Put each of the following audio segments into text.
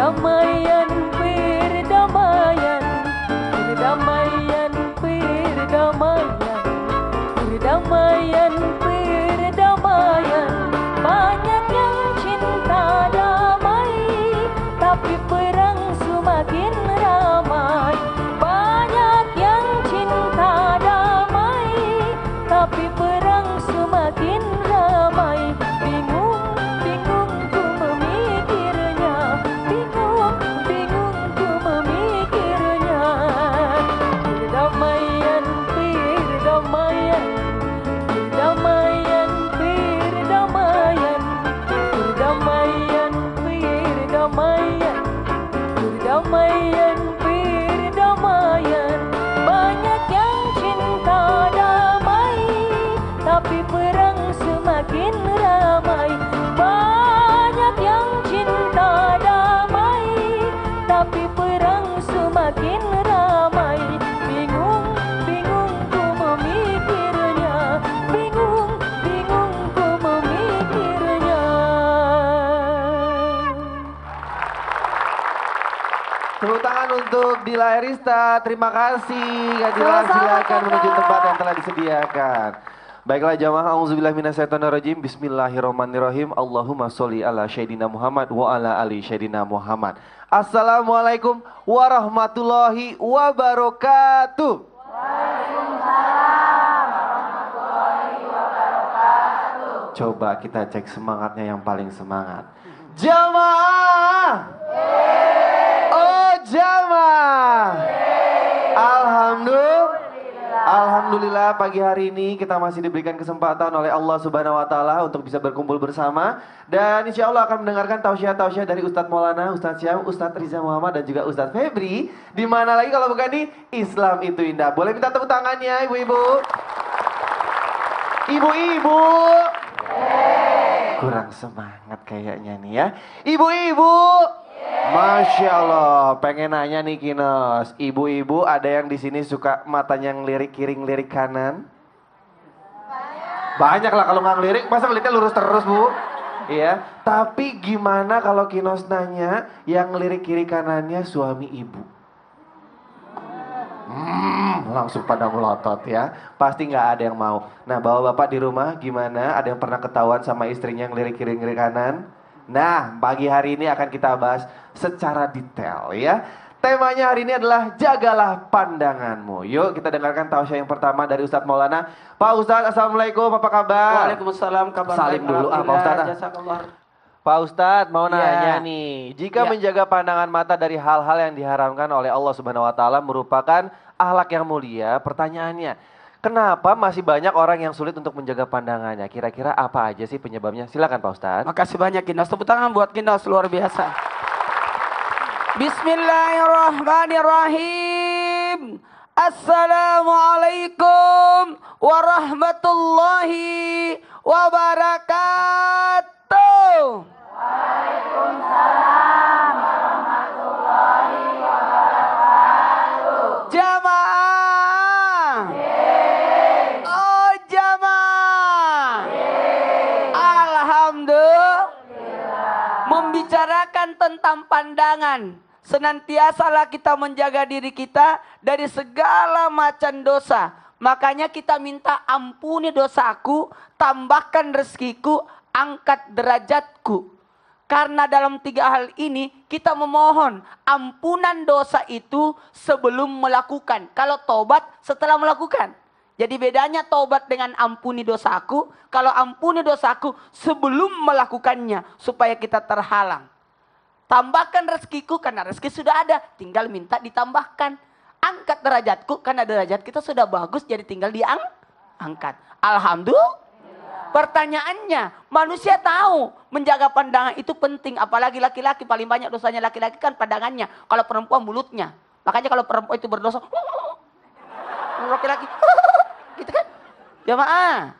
Perdamaian, perdamaian, perdamaian, perdamaian, perdamaian, perdamaian. Banyak yang cinta damai, tapi perang semakin ramai. Banyak yang cinta damai, tapi perang semakin ramai. Bingung, bingung ku memikirnya, bingung, bingung ku memikirnya. Perdamaian, perdamaian, perdamaian, perdamaian, perdamaian, perdamaian, perdamaian, perdamaian. Banyak yang cinta damai, tapi perang semakin ramai. Banyak yang cinta damai, tapi perang semakin ramai. Bingung, bingung ku memikirnya, bingung, bingung ku memikirnya. Tepuk tangan untuk Dila Erista. Terima kasih Kak Dila, silakan menuju tempat yang telah disediakan. Baiklah jamaah, auzubillahi minasyaitonirrajim. Bismillahirrahmanirrahim. Allahumma sholli ala Sayyidina Muhammad wa ala ali Sayyidina Muhammad. Assalamualaikum warahmatullahi wabarakatuh. Coba kita cek semangatnya yang paling semangat. Jamaah! Oh jamaah! Alhamdulillah pagi hari ini kita masih diberikan kesempatan oleh Allah Subhanahu wa taala untuk bisa berkumpul bersama dan insya Allah akan mendengarkan tausiah-tausiah dari Ustadz Maulana, Ustadz Syam, Ustadz Riza Muhammad dan juga Ustadz Febri. Di mana lagi kalau bukan di Islam itu Indah. Boleh minta tepuk tangannya ibu-ibu? Ibu-ibu. Kurang semangat kayaknya nih ya. Ibu-ibu. Masya Allah, pengen nanya nih Kinos, ibu-ibu ada yang di sini suka matanya ngelirik kiri ngelirik kanan? Banyak lah kalau nggak ngelirik, masa ngeliritnya lurus terus bu? Iya, tapi gimana kalau Kinos nanya yang ngelirik kiri kanannya suami ibu? Langsung pada melotot ya, pasti nggak ada yang mau. Nah bapak-bapak di rumah gimana? Ada yang pernah ketahuan sama istrinya ngelirik kiri ngelirik kanan? Nah, pagi hari ini akan kita bahas secara detail ya. Temanya hari ini adalah jagalah pandanganmu. Yuk kita dengarkan tausiah yang pertama dari Ustadz Maulana. Pak Ustadz, Assalamualaikum, apa kabar? Waalaikumsalam, kabar Salim baik, dulu Pak Ustadz. Jazakallah. Pak Ustadz mau Ya. nanya nih, jika Ya. menjaga pandangan mata dari hal-hal yang diharamkan oleh Allah Subhanahu wa taala merupakan akhlak yang mulia, pertanyaannya, kenapa masih banyak orang yang sulit untuk menjaga pandangannya? Kira-kira apa aja sih penyebabnya? Silakan Pak Ustadz. Makasih banyak Kinos, tepuk tangan buat Kinos, luar biasa. Bismillahirrahmanirrahim. Assalamualaikum warahmatullahi wabarakatuh. Jamaah. Oh jamaah. Alhamdulillah. Membicarakan tentang pandangan. Senantiasalah kita menjaga diri kita dari segala macam dosa. Makanya kita minta ampuni dosaku, tambahkan rezekiku, angkat derajatku. Karena dalam 3 hal ini kita memohon ampunan dosa itu sebelum melakukan. Kalau tobat setelah melakukan. Jadi bedanya tobat dengan ampuni dosaku. Kalau ampuni dosaku sebelum melakukannya supaya kita terhalang. Tambahkan rezekiku karena rezeki sudah ada. Tinggal minta ditambahkan. Angkat derajatku karena derajat kita sudah bagus jadi tinggal diangkat. Alhamdulillah. Pertanyaannya, manusia tahu menjaga pandangan itu penting. Apalagi laki-laki, paling banyak dosanya laki-laki kan pandangannya. Kalau perempuan mulutnya. Makanya kalau perempuan itu berdosa, laki-laki, gitu kan? Jamaah.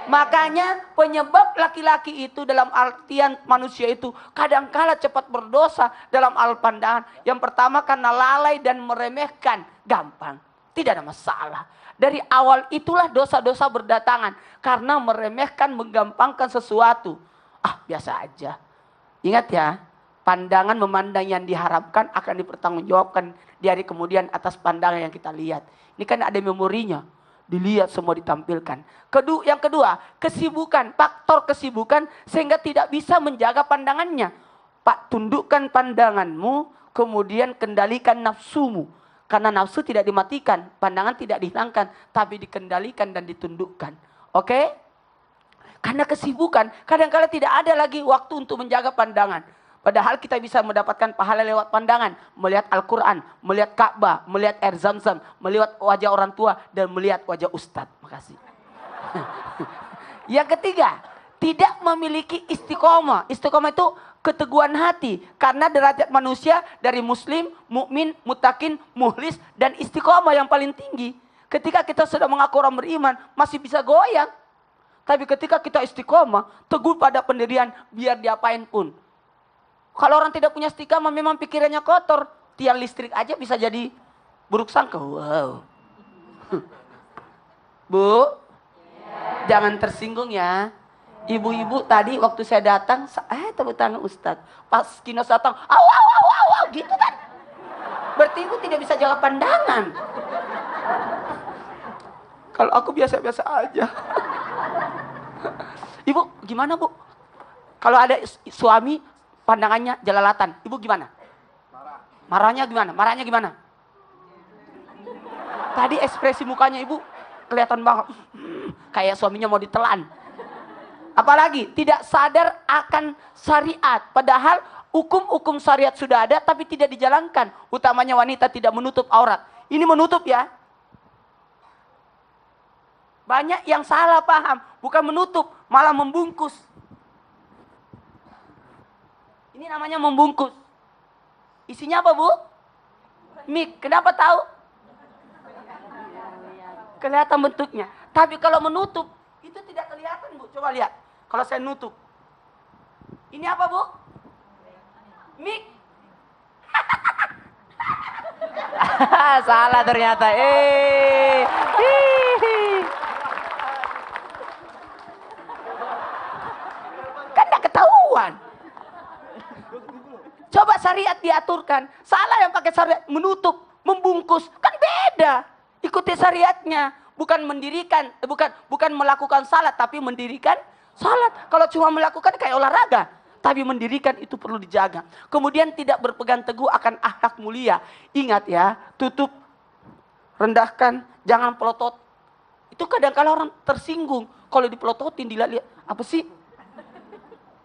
Makanya penyebab laki-laki itu dalam artian manusia itu kadangkala cepat berdosa dalam hal pandangan. Yang pertama karena lalai dan meremehkan. Gampang, tidak ada masalah. Dari awal itulah dosa-dosa berdatangan. Karena meremehkan, menggampangkan sesuatu. Ah, biasa aja. Ingat ya, Pandangan memandang yang diharapkan akan dipertanggungjawabkan di hari kemudian atas pandangan yang kita lihat. Ini kan ada memorinya. Dilihat semua ditampilkan. Yang kedua, kesibukan. Faktor kesibukan sehingga tidak bisa menjaga pandangannya. Pak, tundukkan pandanganmu, kemudian kendalikan nafsumu. Karena nafsu tidak dimatikan, pandangan tidak dihilangkan, tapi dikendalikan dan ditundukkan. Oke? Karena kesibukan, kadang-kadang tidak ada lagi waktu untuk menjaga pandangan. Padahal kita bisa mendapatkan pahala lewat pandangan. Melihat Al-Quran, melihat Ka'bah, melihat air Zam-Zam, melihat wajah orang tua, dan melihat wajah Ustadz. Makasih. Yang ketiga, tidak memiliki istiqomah. Istiqomah itu keteguhan hati. Karena derajat manusia dari muslim, mukmin, mutakin, muhlis, dan istiqomah yang paling tinggi. Ketika kita sudah mengaku orang beriman, masih bisa goyang. Tapi ketika kita istiqomah, teguh pada pendirian, biar diapain pun. Kalau orang tidak punya istiqamah memang pikirannya kotor. Tiang listrik aja bisa jadi buruk sangka. Wow. Bu, jangan tersinggung ya. Ibu-ibu tadi waktu saya datang, tepuk tangan Ustadz. Pas Kinos datang, aw, gitu kan. Berarti ibu tidak bisa jaga pandangan. Kalau aku biasa-biasa aja. Ibu, gimana bu? Kalau ada suami, pandangannya jelalatan. Ibu gimana? Marahnya gimana? Marahnya gimana? Tadi ekspresi mukanya ibu kelihatan banget. Kayak suaminya mau ditelan. Apalagi tidak sadar akan syariat. Padahal hukum-hukum syariat sudah ada tapi tidak dijalankan. Utamanya wanita tidak menutup aurat. Ini menutup ya. Banyak yang salah paham. Bukan menutup, malah membungkus. Ini namanya membungkus. Isinya apa, Bu? Mik. Kenapa tahu? Kelihatan bentuknya. Tapi kalau menutup, itu tidak kelihatan, Bu. Coba lihat. Kalau saya nutup. Ini apa, Bu? Mik. Salah ternyata. Kan tidak ketahuan. Coba syariat diaturkan. Salah yang pakai syariat menutup, membungkus, kan beda. Ikuti syariatnya, bukan mendirikan, bukan melakukan salat tapi mendirikan salat. Kalau cuma melakukan kayak olahraga, tapi mendirikan itu perlu dijaga. Kemudian tidak berpegang teguh akan akhlak mulia. Ingat ya, tutup, rendahkan, jangan pelotot. Itu kadang-kadang orang tersinggung kalau dipelototin, dilihat-lihat. Apa sih?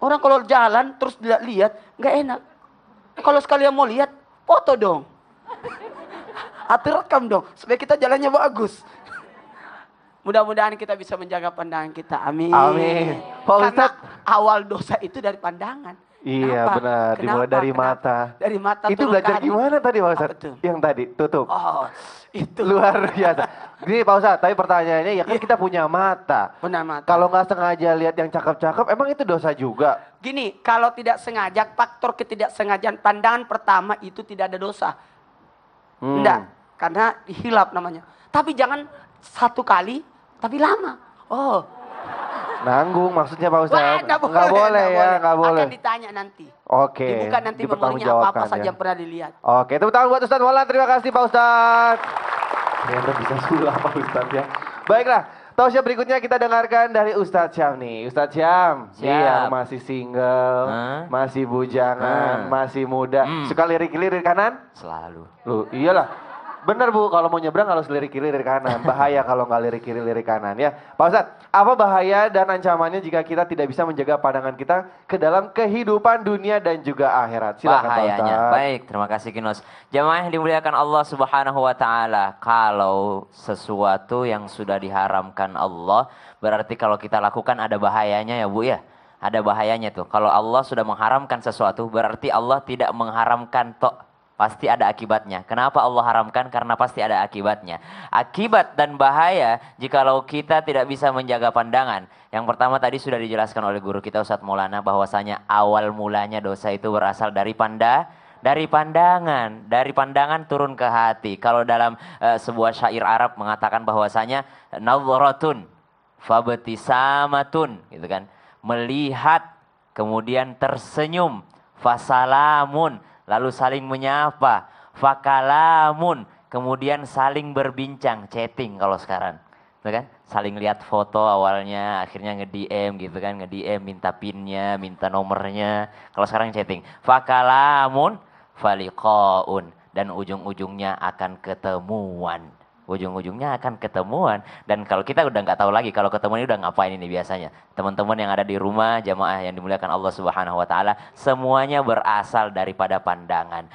Orang kalau jalan terus dilihat-lihat, nggak enak. Kalau sekalian mau lihat, foto dong. Atau rekam dong, supaya kita jalannya bagus. Mudah-mudahan kita bisa menjaga pandangan kita. Amin. Amin. Pak Karena Ustadz. awal dosa itu dari pandangan. Iya Kenapa? benar, dimulai dari mata. Dari mata. Itu turun ke belajar hati. gimana tadi Pak Ustadz? Apa tuh? Yang tadi, tutup. Oh, itu. Luar biasa. Gini Pak Ustadz, tapi pertanyaannya ya kan kita punya mata. Benar mata. Kalau nggak sengaja lihat yang cakep-cakep, emang itu dosa juga? Gini, kalau tidak sengaja, faktor ketidaksengajaan pandangan pertama itu tidak ada dosa. Enggak, karena hilap namanya. Tapi jangan satu kali, tapi lama. Oh, Nanggung maksudnya Pak Ustadz? nggak Nggak boleh ya, nggak boleh. Akan ditanya nanti. Oke. Dibuka nanti memorinya apa-apa saja yang pernah dilihat. Oke, tepuk tangan buat Ustadz Maulana. Terima kasih Pak Ustadz. Ternyata bisa sulap Pak Ustadz ya. Baiklah, Tausya berikutnya kita dengarkan dari Ustadz Syam nih. Ustadz Syam, Siap. yang masih single, masih bujangan, masih muda. Suka lirik-lirik kanan? Selalu. Loh, iyalah. Bener Bu, kalau mau nyebrang harus lirik kiri lirik kanan. Bahaya kalau nggak lirik kiri lirik kanan ya. Pak Ustadz, apa bahaya dan ancamannya jika kita tidak bisa menjaga pandangan kita ke dalam kehidupan dunia dan juga akhirat? Silakan Pak Bahayanya. Ustadz. Baik, terima kasih Kinos. Jamaah yang dimuliakan Allah Subhanahu wa taala, kalau sesuatu yang sudah diharamkan Allah, berarti kalau kita lakukan ada bahayanya ya Bu ya. Ada bahayanya tuh. Kalau Allah sudah mengharamkan sesuatu, berarti Allah tidak mengharamkan tok. Pasti ada akibatnya. Kenapa Allah haramkan? Karena pasti ada akibatnya. Akibat dan bahaya jikalau kita tidak bisa menjaga pandangan. Yang pertama tadi sudah dijelaskan oleh guru kita Ustadz Maulana bahwasanya awal mulanya dosa itu berasal dari pandangan. Dari pandangan turun ke hati. Kalau dalam sebuah syair Arab mengatakan bahwasanya nadhratun fabtisamatun gitu kan. Melihat kemudian tersenyum Fasalamun, lalu saling menyapa. Fakalamun, kemudian saling berbincang, chatting kalau sekarang. Tuh kan? Saling lihat foto awalnya, akhirnya nge-DM gitu kan, nge-DM minta pinnya, minta nomornya. Kalau sekarang chatting. Fakalamun, faliqaun, dan ujung-ujungnya akan ketemuan. Ujung-ujungnya akan ketemuan. Dan kalau kita udah nggak tahu lagi kalau ketemuan ini udah ngapain ini biasanya. Teman-teman yang ada di rumah, jamaah yang dimuliakan Allah Subhanahu wa taala, semuanya berasal daripada pandangan.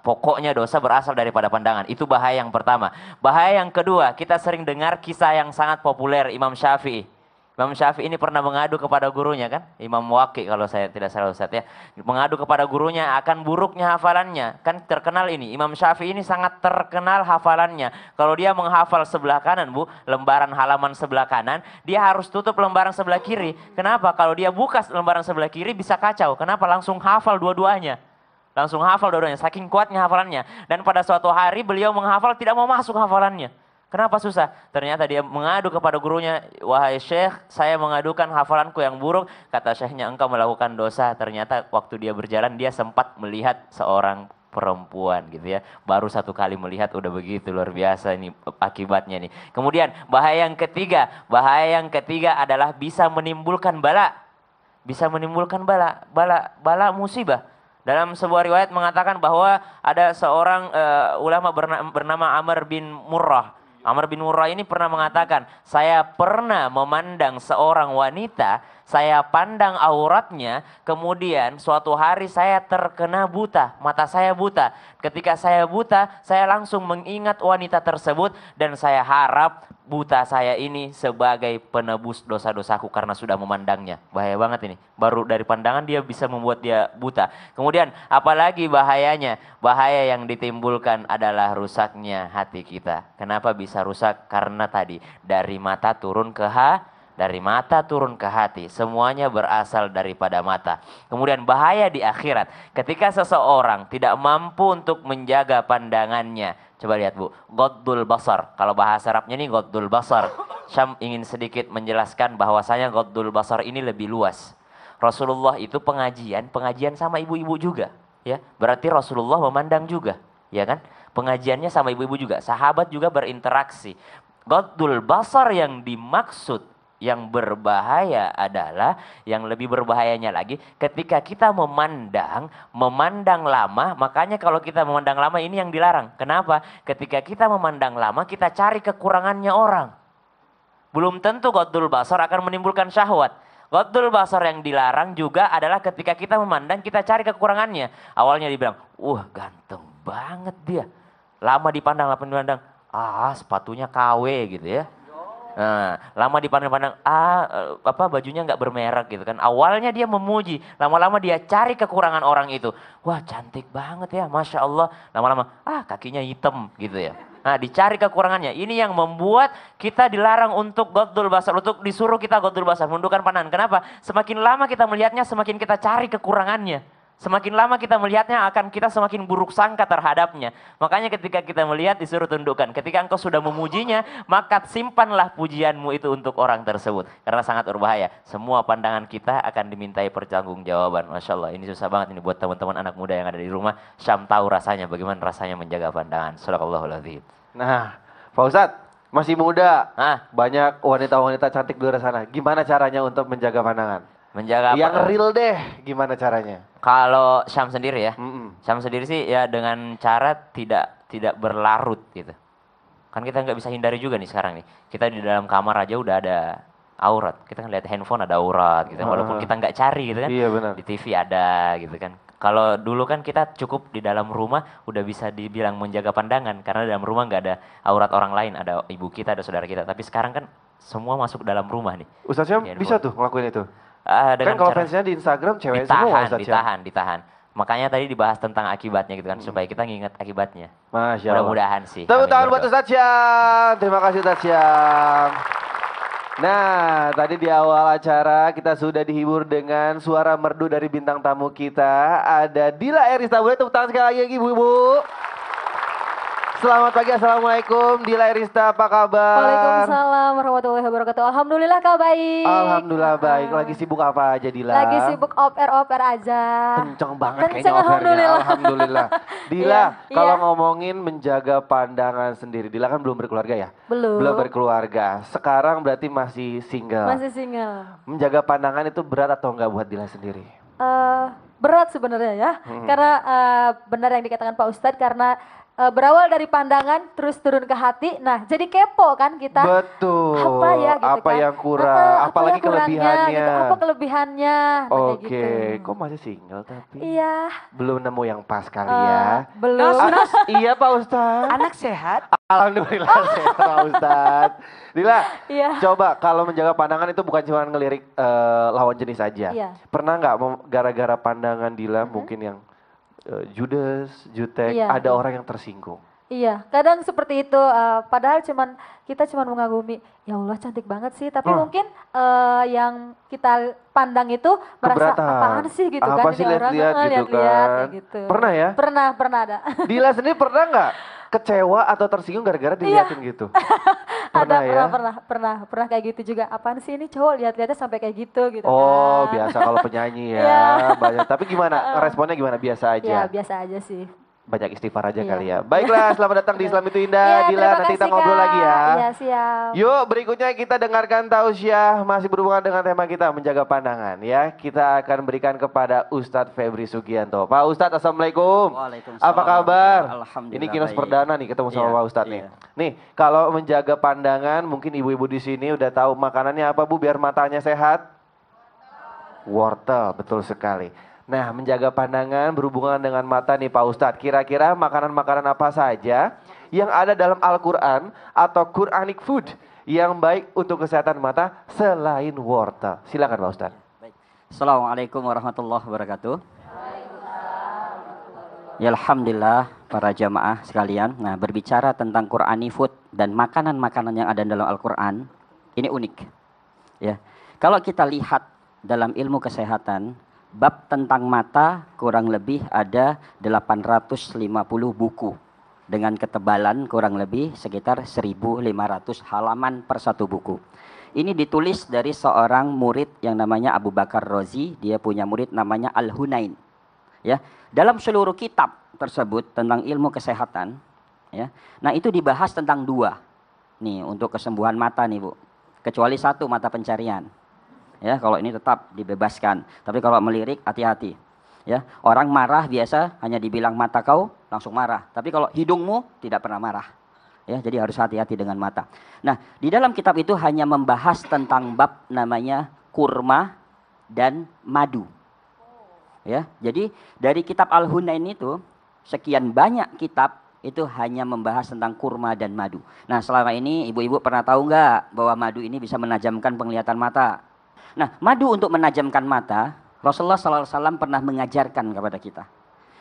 Pokoknya dosa berasal daripada pandangan. Itu bahaya yang pertama. Bahaya yang kedua, kita sering dengar kisah yang sangat populer Imam Syafi'i. Imam Syafi'i ini pernah mengadu kepada gurunya kan? Imam Waqi kalau saya tidak salah Ustaz ya. Mengadu kepada gurunya akan buruknya hafalannya. Kan terkenal ini. Imam Syafi'i ini sangat terkenal hafalannya. Kalau dia menghafal sebelah kanan Bu, lembaran halaman sebelah kanan, dia harus tutup lembaran sebelah kiri. Kenapa? Kalau dia buka lembaran sebelah kiri bisa kacau. Kenapa? Langsung hafal dua-duanya. Langsung hafal dua-duanya, saking kuatnya hafalannya. Dan pada suatu hari beliau menghafal tidak mau masuk hafalannya. Kenapa susah? Ternyata dia mengadu kepada gurunya, wahai Syekh, saya mengadukan hafalanku yang buruk. Kata Syekhnya, engkau melakukan dosa. Ternyata waktu dia berjalan, dia sempat melihat seorang perempuan gitu ya. Baru satu kali melihat udah begitu luar biasa ini akibatnya nih. Kemudian bahaya yang ketiga adalah bisa menimbulkan bala. Bisa menimbulkan bala musibah. Dalam sebuah riwayat mengatakan bahwa ada seorang ulama bernama Amr bin Murrah. Amr bin Murrah ini pernah mengatakan, saya pernah memandang seorang wanita, saya pandang auratnya, kemudian suatu hari saya terkena buta, mata saya buta. Ketika saya buta, saya langsung mengingat wanita tersebut dan saya harap buta saya ini sebagai penebus dosa-dosaku karena sudah memandangnya. Bahaya banget ini. Baru dari pandangan dia bisa membuat dia buta. Kemudian apalagi bahayanya? Bahaya yang ditimbulkan adalah rusaknya hati kita. Kenapa bisa rusak? Karena tadi dari mata turun ke hati. Semuanya berasal daripada mata. Kemudian bahaya di akhirat. Ketika seseorang tidak mampu untuk menjaga pandangannya. Coba lihat Bu, Ghaddul Basar. Kalau bahasa Arabnya ini Ghaddul Basar. Syam ingin sedikit menjelaskan bahwasanya Ghaddul Basar ini lebih luas. Rasulullah itu pengajian sama ibu-ibu juga. Ya, berarti Rasulullah memandang juga. Ya kan? Pengajiannya sama ibu-ibu juga. Sahabat juga berinteraksi. Ghaddul Basar yang dimaksud yang berbahaya adalah, yang lebih berbahayanya lagi, ketika kita memandang lama, makanya kalau kita memandang lama ini yang dilarang. Kenapa? Ketika kita memandang lama, kita cari kekurangannya orang. Belum tentu Ghaddul Basar akan menimbulkan syahwat. Ghaddul Basar yang dilarang juga adalah ketika kita memandang, kita cari kekurangannya. Awalnya dibilang, ganteng banget dia. Lama dipandang, sepatunya KW gitu ya. Nah, lama dipandang-pandang, bajunya nggak bermerek gitu kan. Awalnya dia memuji, lama-lama dia cari kekurangan orang itu. Wah, cantik banget ya, Masya Allah. Lama-lama, kakinya hitam gitu ya. Nah, dicari kekurangannya. Ini yang membuat kita dilarang untuk Ghaddul Basar, untuk disuruh kita Ghaddul Basar, menundukkan pandangan. Kenapa? Semakin lama kita melihatnya, semakin kita cari kekurangannya. Semakin lama kita melihatnya, akan kita semakin buruk sangka terhadapnya. Makanya ketika kita melihat disuruh tundukkan. Ketika engkau sudah memujinya, maka simpanlah pujianmu itu untuk orang tersebut. Karena sangat berbahaya. Semua pandangan kita akan dimintai pertanggungjawaban. Masya Allah, ini susah banget ini buat teman-teman anak muda yang ada di rumah. Syam tahu rasanya, bagaimana rasanya menjaga pandangan. Shadaqallahul-adzim. Nah, Pak Ustadz, masih muda. Banyak wanita-wanita cantik di luar sana. Gimana caranya untuk menjaga pandangan? Menjaga yang real deh, gimana caranya? Kalau Syam sendiri ya, Syam sendiri sih ya dengan cara tidak berlarut gitu. Kan kita nggak bisa hindari juga nih sekarang nih. Kita di dalam kamar aja udah ada aurat. Kita kan lihat handphone ada aurat gitu. Walaupun kita nggak cari gitu kan. Iya benar. Di TV ada gitu kan. Kalau dulu kan kita cukup di dalam rumah udah bisa dibilang menjaga pandangan karena dalam rumah nggak ada aurat orang lain, ada ibu kita, ada saudara kita. Tapi sekarang kan semua masuk dalam rumah nih. Ustaz Syam bisa tuh ngelakuin itu? Kan kalau fansnya di Instagram cewek semua Ustaz Syam. Ditahan. Makanya tadi dibahas tentang akibatnya gitu kan, supaya kita nginget akibatnya. Masya Allah. Mudah-mudahan sih. Tepuk tangan buat Ustaz Syam. Terima kasih Ustaz Syam. Nah, tadi di awal acara kita sudah dihibur dengan suara merdu dari bintang tamu kita. Ada Dila Erista. Boleh tepuk tangan sekali lagi ibu-ibu. Selamat pagi, Assalamualaikum. Dila Irista, apa kabar? Waalaikumsalam warahmatullahi wabarakatuh. Alhamdulillah kak baik. Alhamdulillah baik. Lagi sibuk apa aja Dila? Lagi sibuk oper aja. Kenceng banget Kenceng, kayaknya opernya. alhamdulillah. Alhamdulillah. Dila, Iya, kalau iya. ngomongin menjaga pandangan sendiri, Dila kan belum berkeluarga ya? Belum. Belum berkeluarga. Sekarang berarti masih single. Masih single. Menjaga pandangan itu berat atau enggak buat Dila sendiri? Berat sebenarnya ya. Karena benar yang dikatakan Pak Ustadz, karena berawal dari pandangan terus turun ke hati. Nah, jadi kepo kan kita. Betul. Apa ya gitu apa kan. yang kurang, Apa apalagi yang kurangnya kelebihannya. gitu. Apa kelebihannya. Nah, kayak Oke, gitu. kok masih single tapi? Iya. Belum nemu yang pas kali ya. Belum. Iya Pak Ustadz. Anak sehat. Alhamdulillah sehat Pak Ustadz. Dila, Iya. coba kalau menjaga pandangan itu bukan cuma ngelirik lawan jenis aja. Iya. Pernah nggak gara-gara pandangan Dila mungkin yang judes, jutek, Iya, ada iya. orang yang tersinggung? Iya, kadang seperti itu. Padahal kita cuman mengagumi, ya Allah cantik banget sih. Tapi mungkin yang kita pandang itu merasa Keberatan. apaan sih gitu Apa kan sih ini orang, lihat-lihat gitu lihat-lihat, kan. kayak gitu. Pernah ya? Pernah ada. Dila sendiri pernah nggak kecewa atau tersinggung gara-gara diliatin gitu? Ada ya? pernah kayak gitu juga. Apaan sih ini cowok lihat-lihatnya sampai kayak gitu Oh, kan. biasa kalau penyanyi Iya. ya. Banyak. Tapi gimana? Responnya gimana? Biasa Ya aja. biasa aja sih. Banyak istighfar aja Iya. kali ya. Baiklah, selamat datang di Islam itu Indah. Iya, Dila, terima nanti kita kasih, ngobrol Kak. lagi ya. Iya siap. Yuk, berikutnya kita dengarkan tausiah masih berhubungan dengan tema kita menjaga pandangan ya. Kita akan berikan kepada Ustadz Febri Sugianto. Pak Ustadz, Assalamualaikum. Waalaikumsalam. Apa kabar? Alhamdulillah Ini kinos baik. perdana nih ketemu sama Iya, Pak Ustadz nih. iya. Nih, kalau menjaga pandangan, mungkin ibu-ibu di sini udah tahu makanannya apa Bu biar matanya sehat? Wortel, betul sekali. Nah, menjaga pandangan berhubungan dengan mata nih Pak Ustadz. Kira-kira makanan-makanan apa saja yang ada dalam Al-Quran atau Quranic food yang baik untuk kesehatan mata selain wortel? Silakan Pak Ustadz. Baik. Assalamualaikum warahmatullahi wabarakatuh. Ya alhamdulillah para jamaah sekalian. Nah, berbicara tentang Qurani food dan makanan-makanan yang ada dalam Al-Qur'an, ini unik. Ya. Kalau kita lihat dalam ilmu kesehatan, bab tentang mata kurang lebih ada 850 buku dengan ketebalan kurang lebih sekitar 1.500 halaman per satu buku. Ini ditulis dari seorang murid yang namanya Abu Bakar Razi. Dia punya murid namanya Al-Hunain. Ya, dalam seluruh kitab tersebut tentang ilmu kesehatan, ya. Nah, itu dibahas tentang dua. Nih, untuk kesembuhan mata nih, Bu. Kecuali satu, mata pencarian. Ya, kalau ini tetap dibebaskan. Tapi kalau melirik, hati-hati. Ya, orang marah biasa hanya dibilang mata kau langsung marah. Tapi kalau hidungmu tidak pernah marah. Ya, jadi harus hati-hati dengan mata. Nah, di dalam kitab itu hanya membahas tentang bab namanya kurma dan madu. Ya, jadi dari kitab Al-Hunain itu sekian banyak kitab itu hanya membahas tentang kurma dan madu. Nah, selama ini ibu-ibu pernah tahu nggak bahwa madu ini bisa menajamkan penglihatan mata? Nah, madu untuk menajamkan mata, Rasulullah SAW pernah mengajarkan kepada kita.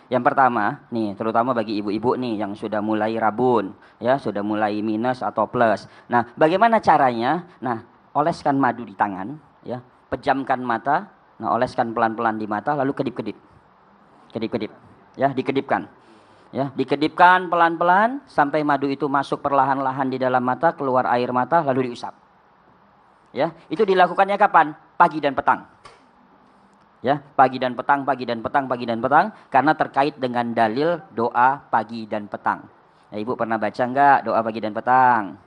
Yang pertama, nih terutama bagi ibu-ibu nih yang sudah mulai rabun, ya sudah mulai minus atau plus. Nah, bagaimana caranya? Nah, oleskan madu di tangan, ya, pejamkan mata, nah oleskan pelan-pelan di mata, lalu kedip-kedip, kedip-kedip, ya dikedipkan, ya dikedipkan pelan-pelan sampai madu itu masuk perlahan-lahan di dalam mata, keluar air mata, lalu diusap. Ya, itu dilakukannya kapan? Pagi dan petang. Ya, pagi dan petang, pagi dan petang, pagi dan petang, karena terkait dengan dalil doa pagi dan petang. Ya, Ibu pernah baca enggak doa pagi dan petang?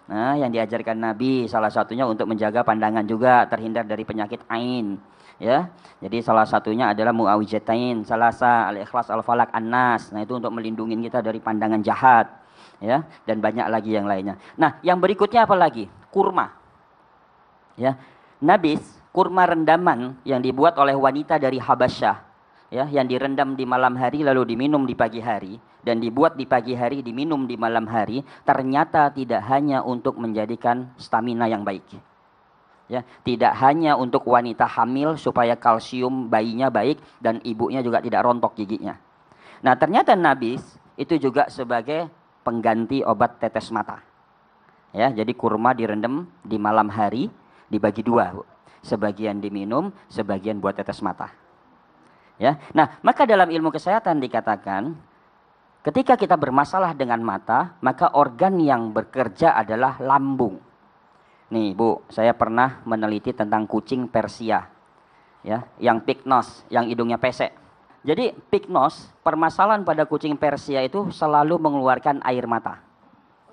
Nah, yang diajarkan Nabi salah satunya untuk menjaga pandangan juga, terhindar dari penyakit ain. Ya, jadi salah satunya adalah muawijatain, salasa, al-ikhlas, al-falak, an-nas. Nah, itu untuk melindungi kita dari pandangan jahat. Ya, dan banyak lagi yang lainnya. Nah, yang berikutnya apa lagi? Kurma. Ya, nabis, kurma rendaman yang dibuat oleh wanita dari Habasyah, ya, yang direndam di malam hari lalu diminum di pagi hari, dan dibuat di pagi hari diminum di malam hari, ternyata tidak hanya untuk menjadikan stamina yang baik, ya, tidak hanya untuk wanita hamil supaya kalsium bayinya baik dan ibunya juga tidak rontok giginya. Nah, ternyata nabis itu juga sebagai pengganti obat tetes mata, ya, jadi kurma direndam di malam hari, dibagi dua, Bu. Sebagian diminum, sebagian buat tetes mata. Ya, nah maka dalam ilmu kesehatan dikatakan Ketika kita bermasalah dengan mata, maka organ yang bekerja adalah lambung. Nih Bu, saya pernah meneliti tentang kucing Persia, ya, yang pignos, yang hidungnya pesek. Jadi pignos, permasalahan pada kucing Persia itu selalu mengeluarkan air mata.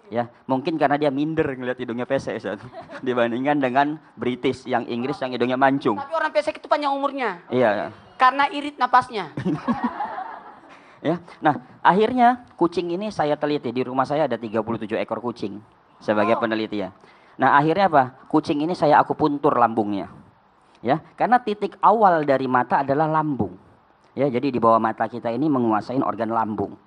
Ya, mungkin karena dia minder ngelihat hidungnya pesek Ustaz, dibandingkan dengan British yang Inggris yang hidungnya mancung. Tapi orang pesek itu panjang umurnya. Iya. Karena irit napasnya. Ya. Nah, akhirnya kucing ini saya teliti. Di rumah saya ada 37 ekor kucing sebagai peneliti ya. Nah, akhirnya apa? Kucing ini saya akupuntur lambungnya. Ya, karena titik awal dari mata adalah lambung. Ya, jadi di bawah mata kita ini menguasai organ lambung.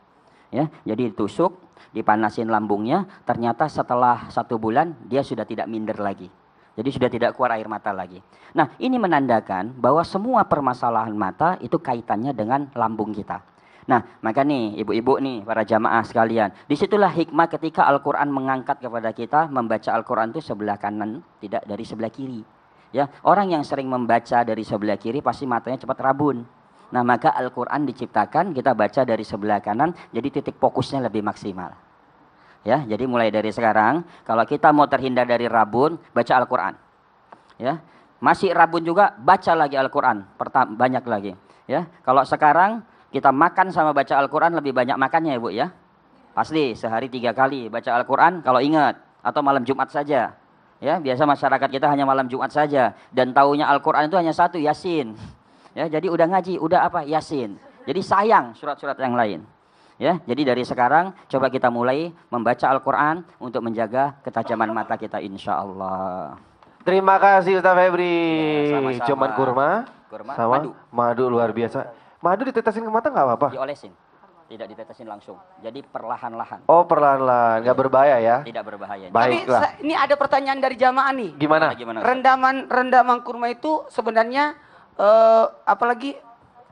Ya, jadi ditusuk, dipanasin lambungnya, ternyata setelah 1 bulan dia sudah tidak minder lagi. Jadi sudah tidak keluar air mata lagi. Nah, ini menandakan bahwa semua permasalahan mata itu kaitannya dengan lambung kita. Nah, maka nih ibu-ibu nih, para jamaah sekalian, disitulah hikmah ketika Al-Quran mengangkat kepada kita membaca Al-Quran itu sebelah kanan, tidak dari sebelah kiri. Ya, orang yang sering membaca dari sebelah kiri pasti matanya cepat rabun. Nah, maka Al-Quran diciptakan kita baca dari sebelah kanan, jadi titik fokusnya lebih maksimal. Ya, jadi mulai dari sekarang, kalau kita mau terhindar dari rabun, baca Al-Quran. Ya, masih rabun juga, baca lagi Al-Quran, banyak lagi. Ya, kalau sekarang kita makan sama baca Al-Quran lebih banyak makannya ya Bu ya. Pasti sehari 3 kali baca Al-Quran kalau ingat, atau malam Jumat saja. Ya, biasa masyarakat kita hanya malam Jumat saja, dan taunya Al-Quran itu hanya 1, Yasin. Ya, jadi udah ngaji, udah apa? Yasin. Jadi sayang surat-surat yang lain. Ya, jadi dari sekarang coba kita mulai membaca Al-Quran untuk menjaga ketajaman mata kita insya Allah. Terima kasih Ustaz Febri. Ya, sama-sama. Cuman kurma sama madu. madu luar biasa. Madu ditetesin ke mata nggak apa-apa? Diolesin, tidak ditetesin langsung. Jadi perlahan-lahan. Oh, perlahan-lahan, nggak berbahaya ya? Tidak berbahaya. Baik. Tapi Baiklah. ini ada pertanyaan dari jamaah nih. Gimana? Gimana? Rendaman kurma itu sebenarnya apalagi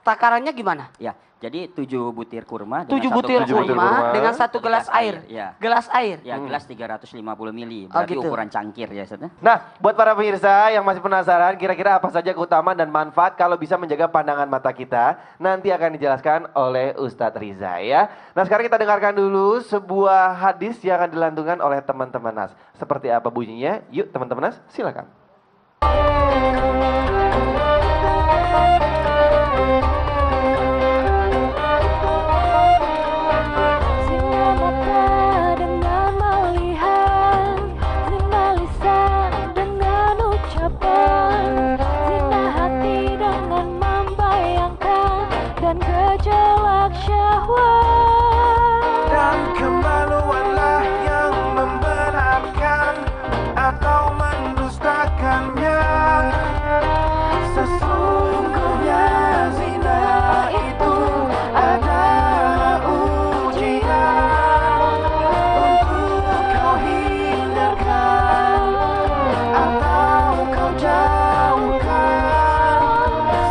takarannya gimana? Ya, jadi 7 butir kurma. 7 butir kurma dengan 1 gelas air. Ya. Gelas air. Ya, gelas 350 mili. Oh, Berarti gitu. ukuran cangkir ya, Ustaz. Nah, buat para pemirsa yang masih penasaran, kira-kira apa saja keutamaan dan manfaat kalau bisa menjaga pandangan mata kita, nanti akan dijelaskan oleh Ustadz Riza ya. Nah, sekarang kita dengarkan dulu sebuah hadis yang akan dilantunkan oleh teman-teman Nas. Seperti apa bunyinya? Yuk teman-teman Nas, silakan. Dan kemaluanlah yang membenarkan atau mendustakannya. Sesungguhnya zina itu adalah ujian untuk kau hindarkan atau kau jauhkan.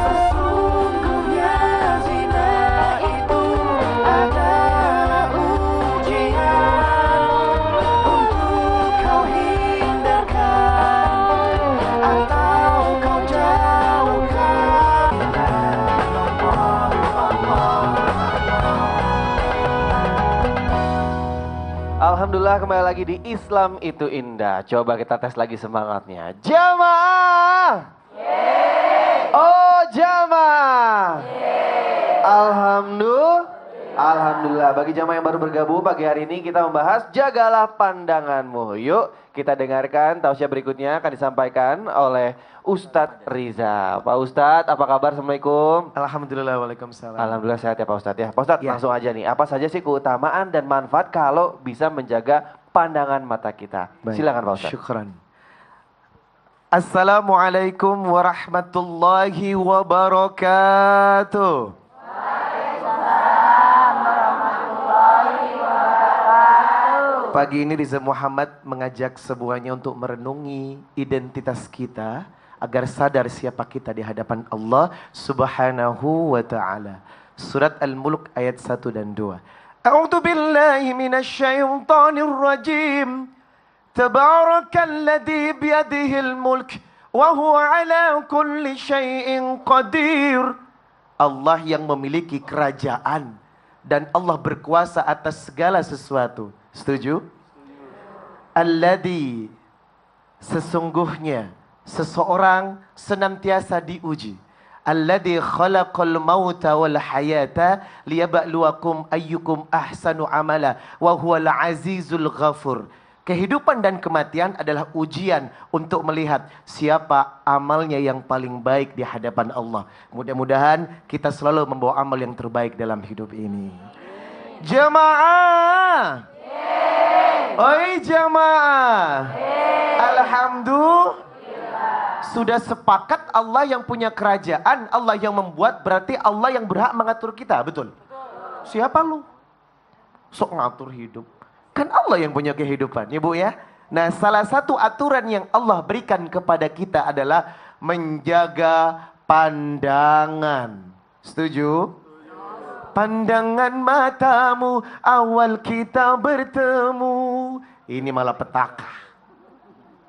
Sesungguhnya zina itu adalah ujian untuk kau hindarkan atau kau jauhkan. Alhamdulillah kembali lagi di Islam itu indah. Coba kita tes lagi semangatnya. Jamaah. Oh jamaah. Alhamdulillah. Bagi jamaah yang baru bergabung pagi hari ini kita membahas jagalah pandanganmu. Yuk kita dengarkan tausiah berikutnya akan disampaikan oleh Ustadz Riza. Pak Ustadz apa kabar? Assalamualaikum. Alhamdulillah, waalaikumsalam. Alhamdulillah sehat ya Pak Ustadz ya. Pak Ustadz Ya. langsung aja nih. Apa saja sih keutamaan dan manfaat kalau bisa menjaga pandangan mata kita? Baik. Silakan Pak Ustadz. Syukran. Assalamualaikum warahmatullahi wabarakatuh. Pagi ini Riza Muhammad mengajak semuanya untuk merenungi identitas kita agar sadar siapa kita di hadapan Allah Subhanahu wa taala. Surat Al-Mulk ayat 1 dan 2. A'udzu billahi minasy syaithanir rajim. Tabarakalladzi biyadihil mulk wa huwa ala kulli syai'in qadir. Allah yang memiliki kerajaan dan Allah berkuasa atas segala sesuatu. Setuju? Alladzi, sesungguhnya seseorang senantiasa diuji. Alladzi khalaqal mauta wal hayata liyabluwakum ayyukum ahsanu amala wa huwal azizul ghafur. Kehidupan dan kematian adalah ujian untuk melihat siapa amalnya yang paling baik di hadapan Allah. Mudah-mudahan kita selalu membawa amal yang terbaik dalam hidup ini. Jamaah. Oi jamaah. Alhamdulillah. Sudah sepakat Allah yang punya kerajaan, Allah yang membuat, berarti Allah yang berhak mengatur kita, betul? Siapa lu? Sok ngatur hidup. Kan Allah yang punya kehidupan, ya Bu ya. Nah, salah satu aturan yang Allah berikan kepada kita adalah menjaga pandangan. Setuju? Pandangan matamu awal kita bertemu. Ini malah petaka.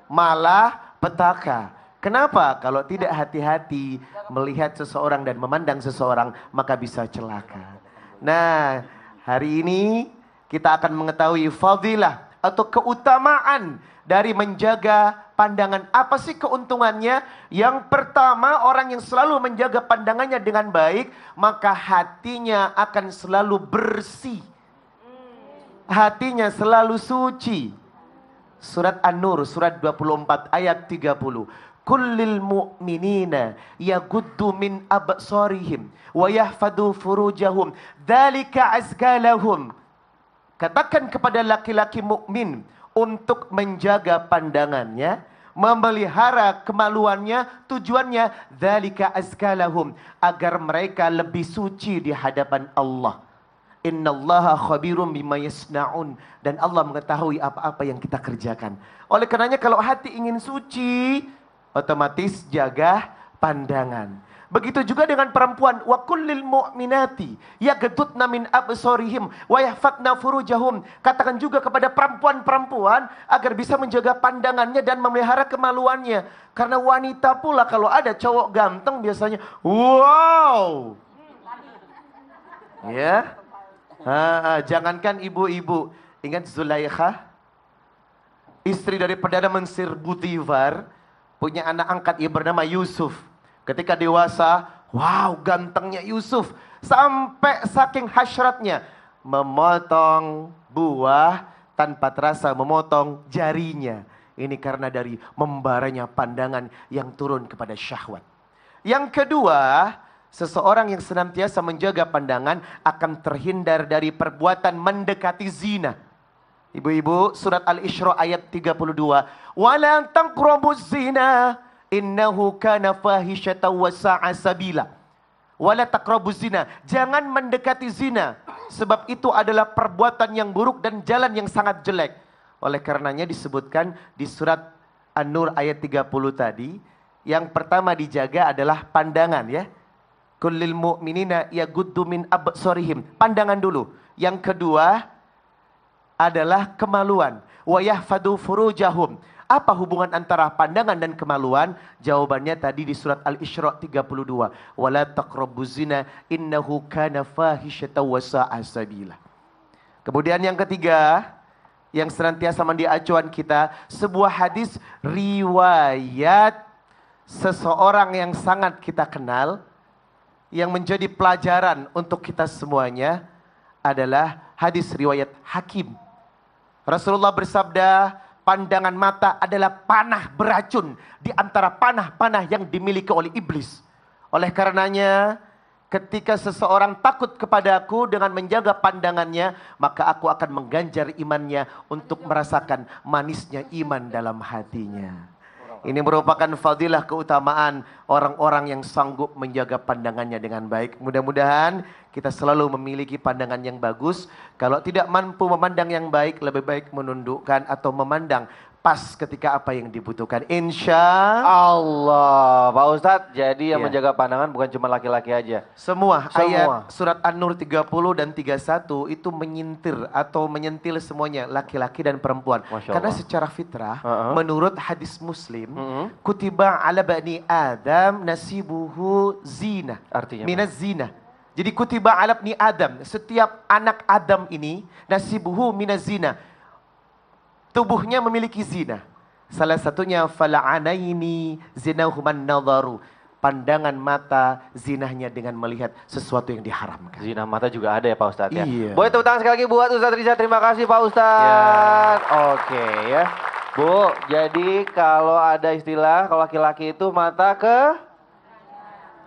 Malah petaka. Kenapa? Kalau tidak hati-hati melihat seseorang dan memandang seseorang, maka bisa celaka. Nah, hari ini kita akan mengetahui fadilah atau keutamaan dari menjaga pandangan. Apa sih keuntungannya? Yang pertama, orang yang selalu menjaga pandangannya dengan baik, maka hatinya akan selalu bersih. Hatinya selalu suci. Surat An-Nur, surat 24 ayat 30. Kullil mu'minina yaguddu min absarihim wa yahfadu furujahum dzalika azka lahum. Katakan kepada laki-laki mukmin untuk menjaga pandangannya, memelihara kemaluannya, tujuannya dzalika azka lahum, agar mereka lebih suci di hadapan Allah. Innallaha khabirum bima yasnaun, dan Allah mengetahui apa-apa yang kita kerjakan. Oleh karenanya kalau hati ingin suci, otomatis jaga pandangan. Begitu juga dengan perempuan, wa kullil mu'minati yaghdudna min absarihim wa yahfadna furujahum. Katakan juga kepada perempuan-perempuan agar bisa menjaga pandangannya dan memelihara kemaluannya. Karena wanita pula kalau ada cowok ganteng biasanya wow. Ya. Jangankan ibu-ibu, ingat Zulaikha, istri dari Perdana Mesir Butivar, punya anak angkat yang bernama Yusuf. Ketika dewasa, wow gantengnya Yusuf. Sampai saking hasratnya, memotong buah tanpa terasa, memotong jarinya. Ini karena dari membaranya pandangan yang turun kepada syahwat. Yang kedua, seseorang yang senantiasa menjaga pandangan akan terhindar dari perbuatan mendekati zina. Ibu-ibu, surat Al-Isra ayat 32. Wala taqrabuz zina innahu kana fahisyatan wa sa'a sabila. Wala taqrabuz zina, jangan mendekati zina, sebab itu adalah perbuatan yang buruk dan jalan yang sangat jelek. Oleh karenanya disebutkan di surat An-Nur ayat 30 tadi, yang pertama dijaga adalah pandangan ya. Kullil mu'minina yaguddu min absarihim, pandangan dulu. Yang kedua adalah kemaluan. Wa yahfadu furujahum. Apa hubungan antara pandangan dan kemaluan? Jawabannya tadi di surat Al-Isra 32. Wala taqrabuz zina innahu kana fahisyatan wa sa'a sabila. Kemudian yang ketiga, yang senantiasa menjadi acuan kita, sebuah hadis riwayat seseorang yang sangat kita kenal, yang menjadi pelajaran untuk kita semuanya, adalah hadis riwayat Hakim. Rasulullah bersabda, pandangan mata adalah panah beracun di antara panah-panah yang dimiliki oleh iblis. Oleh karenanya, ketika seseorang takut kepadaku dengan menjaga pandangannya, maka aku akan mengganjar imannya untuk merasakan manisnya iman dalam hatinya. Ini merupakan fadilah keutamaan orang-orang yang sanggup menjaga pandangannya dengan baik. Mudah-mudahan kita selalu memiliki pandangan yang bagus. Kalau tidak mampu memandang yang baik, lebih baik menundukkan atau memandang pas ketika apa yang dibutuhkan. Insya Allah, Pak Ustadz, jadi yang Ya. menjaga pandangan bukan cuma laki-laki aja. Semua ayat surat An-Nur 30 dan 31 itu menyintir atau menyentil semuanya, laki-laki dan perempuan. Masya Karena Allah. secara fitrah, Uh-uh. menurut hadis Muslim, Mm-mm. kutiba ala bani Adam nasibuhu zina. Artinya apa? Minaz zina. Jadi kutiba ala ibni Adam, setiap anak Adam ini nasibuhu minaz zina. Tubuhnya memiliki zina. Salah satunya fala'anaini zinahuman nadharu. Pandangan mata zinahnya dengan melihat sesuatu yang diharamkan. Zina mata juga ada ya Pak Ustadz ya. Iya. Boleh tepuk tangan sekali lagi buat Ustadz Riza. Terima kasih Pak Ustadz. Oke ya. Bu, jadi kalau ada istilah kalau laki-laki itu mata ke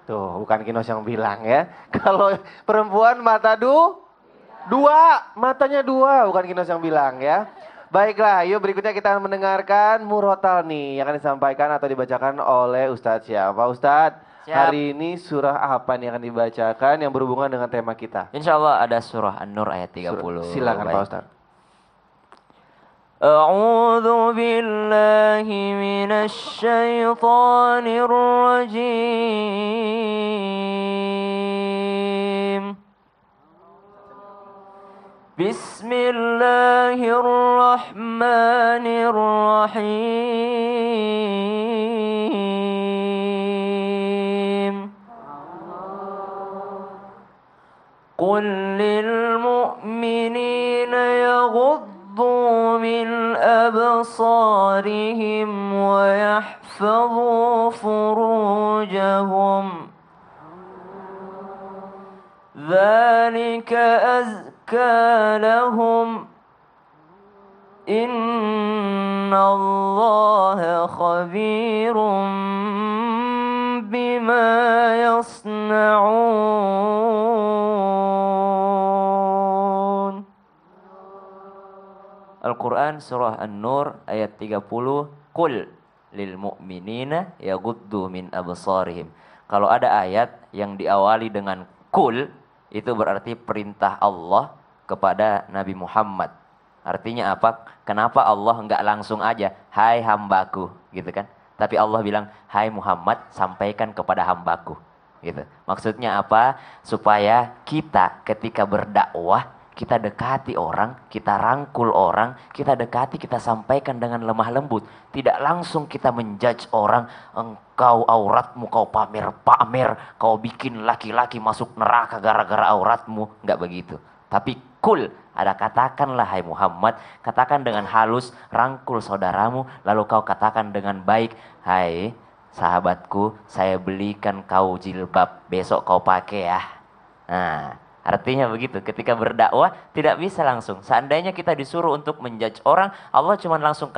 tuh, bukan Kinos yang bilang ya. Kalau perempuan mata dua, matanya dua, bukan Kinos yang bilang ya. Baiklah, yuk berikutnya kita akan mendengarkan murotal nih yang akan disampaikan atau dibacakan oleh Ustadz siapa Ustadz? Siap. Hari ini surah apa nih yang akan dibacakan yang berhubungan dengan tema kita? Insya Allah ada surah An-Nur ayat 30. Silakan Pak Baik. Ustadz. أعوذ بالله من الشيطان الرجيم بسم الله الرحمن الرحيم قل للمؤمنين يغضوا من أبصارهم ويحفظوا فروجهم ذلك أزكى لهم إن الله خبير بما يصنعون. Al-Quran surah An-Nur ayat 30. Qul lil mu'minina yaghuddu min absarihim. Kalau ada ayat yang diawali dengan kul, itu berarti perintah Allah kepada Nabi Muhammad. Artinya apa? Kenapa Allah enggak langsung aja, hai hambaku, gitu kan? Tapi Allah bilang, hai Muhammad, sampaikan kepada hambaku. Gitu. Maksudnya apa? Supaya kita ketika berdakwah, kita dekati orang, kita rangkul orang, kita dekati, kita sampaikan dengan lemah lembut. Tidak langsung kita menjudge orang, engkau auratmu, kau pamer-pamer, kau bikin laki-laki masuk neraka gara-gara auratmu. Enggak begitu. Tapi kul, ada katakanlah hai Muhammad, katakan dengan halus, rangkul saudaramu, lalu kau katakan dengan baik, hai sahabatku, saya belikan kau jilbab, besok kau pakai ya. Nah, artinya begitu, ketika berdakwah tidak bisa langsung. Seandainya kita disuruh untuk menjudge orang, Allah cuma langsung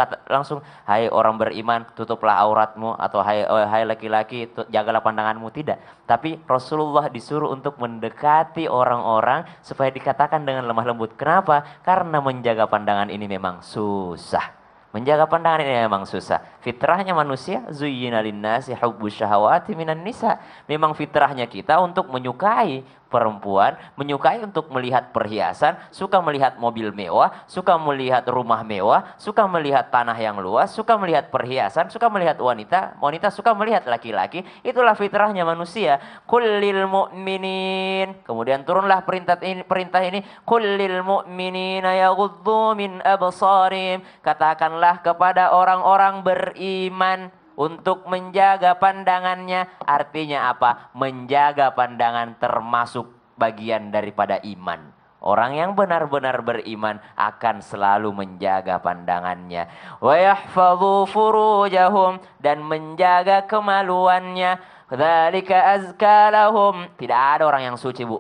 hai orang beriman, tutuplah auratmu, atau hai laki-laki, jagalah pandanganmu, tidak. Tapi Rasulullah disuruh untuk mendekati orang-orang supaya dikatakan dengan lemah lembut. Kenapa? Karena menjaga pandangan ini memang susah. Menjaga pandangan ini memang susah. Fitrahnya manusia, zuyyina linnasi hubbus syahawati minan nisa. Memang fitrahnya kita untuk menyukai perempuan, menyukai untuk melihat perhiasan, suka melihat mobil mewah, suka melihat rumah mewah, suka melihat tanah yang luas, suka melihat perhiasan, suka melihat wanita, wanita suka melihat laki-laki. Itulah fitrahnya manusia. Kullil mu'minin. Kemudian turunlah perintah ini, kullil mu'minina yaghuddu min absarihim. Katakanlah kepada orang-orang beriman untuk menjaga pandangannya. Artinya apa? Menjaga pandangan termasuk bagian daripada iman. Orang yang benar-benar beriman akan selalu menjaga pandangannya. Wa yahfadhu furujahum, dan menjaga kemaluannya. Dzalika azka lahum. Tidak ada orang yang suci, Bu.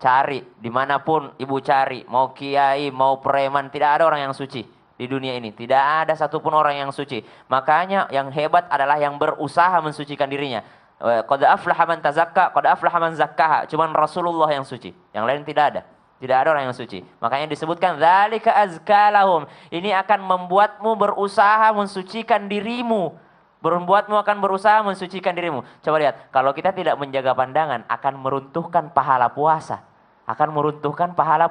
Cari dimanapun ibu cari, mau kiai, mau preman, tidak ada orang yang suci. Di dunia ini tidak ada satupun orang yang suci. Makanya yang hebat adalah yang berusaha mensucikan dirinya. Qad aflaha man tazakka, qad aflaha man zakkaha. Cuman Rasulullah yang suci. Yang lain tidak ada. Tidak ada orang yang suci. Makanya disebutkan dzalika azka lahum. Ini akan membuatmu berusaha mensucikan dirimu. Membuatmu akan berusaha mensucikan dirimu. Coba lihat, kalau kita tidak menjaga pandangan akan meruntuhkan pahala puasa. Akan meruntuhkan pahala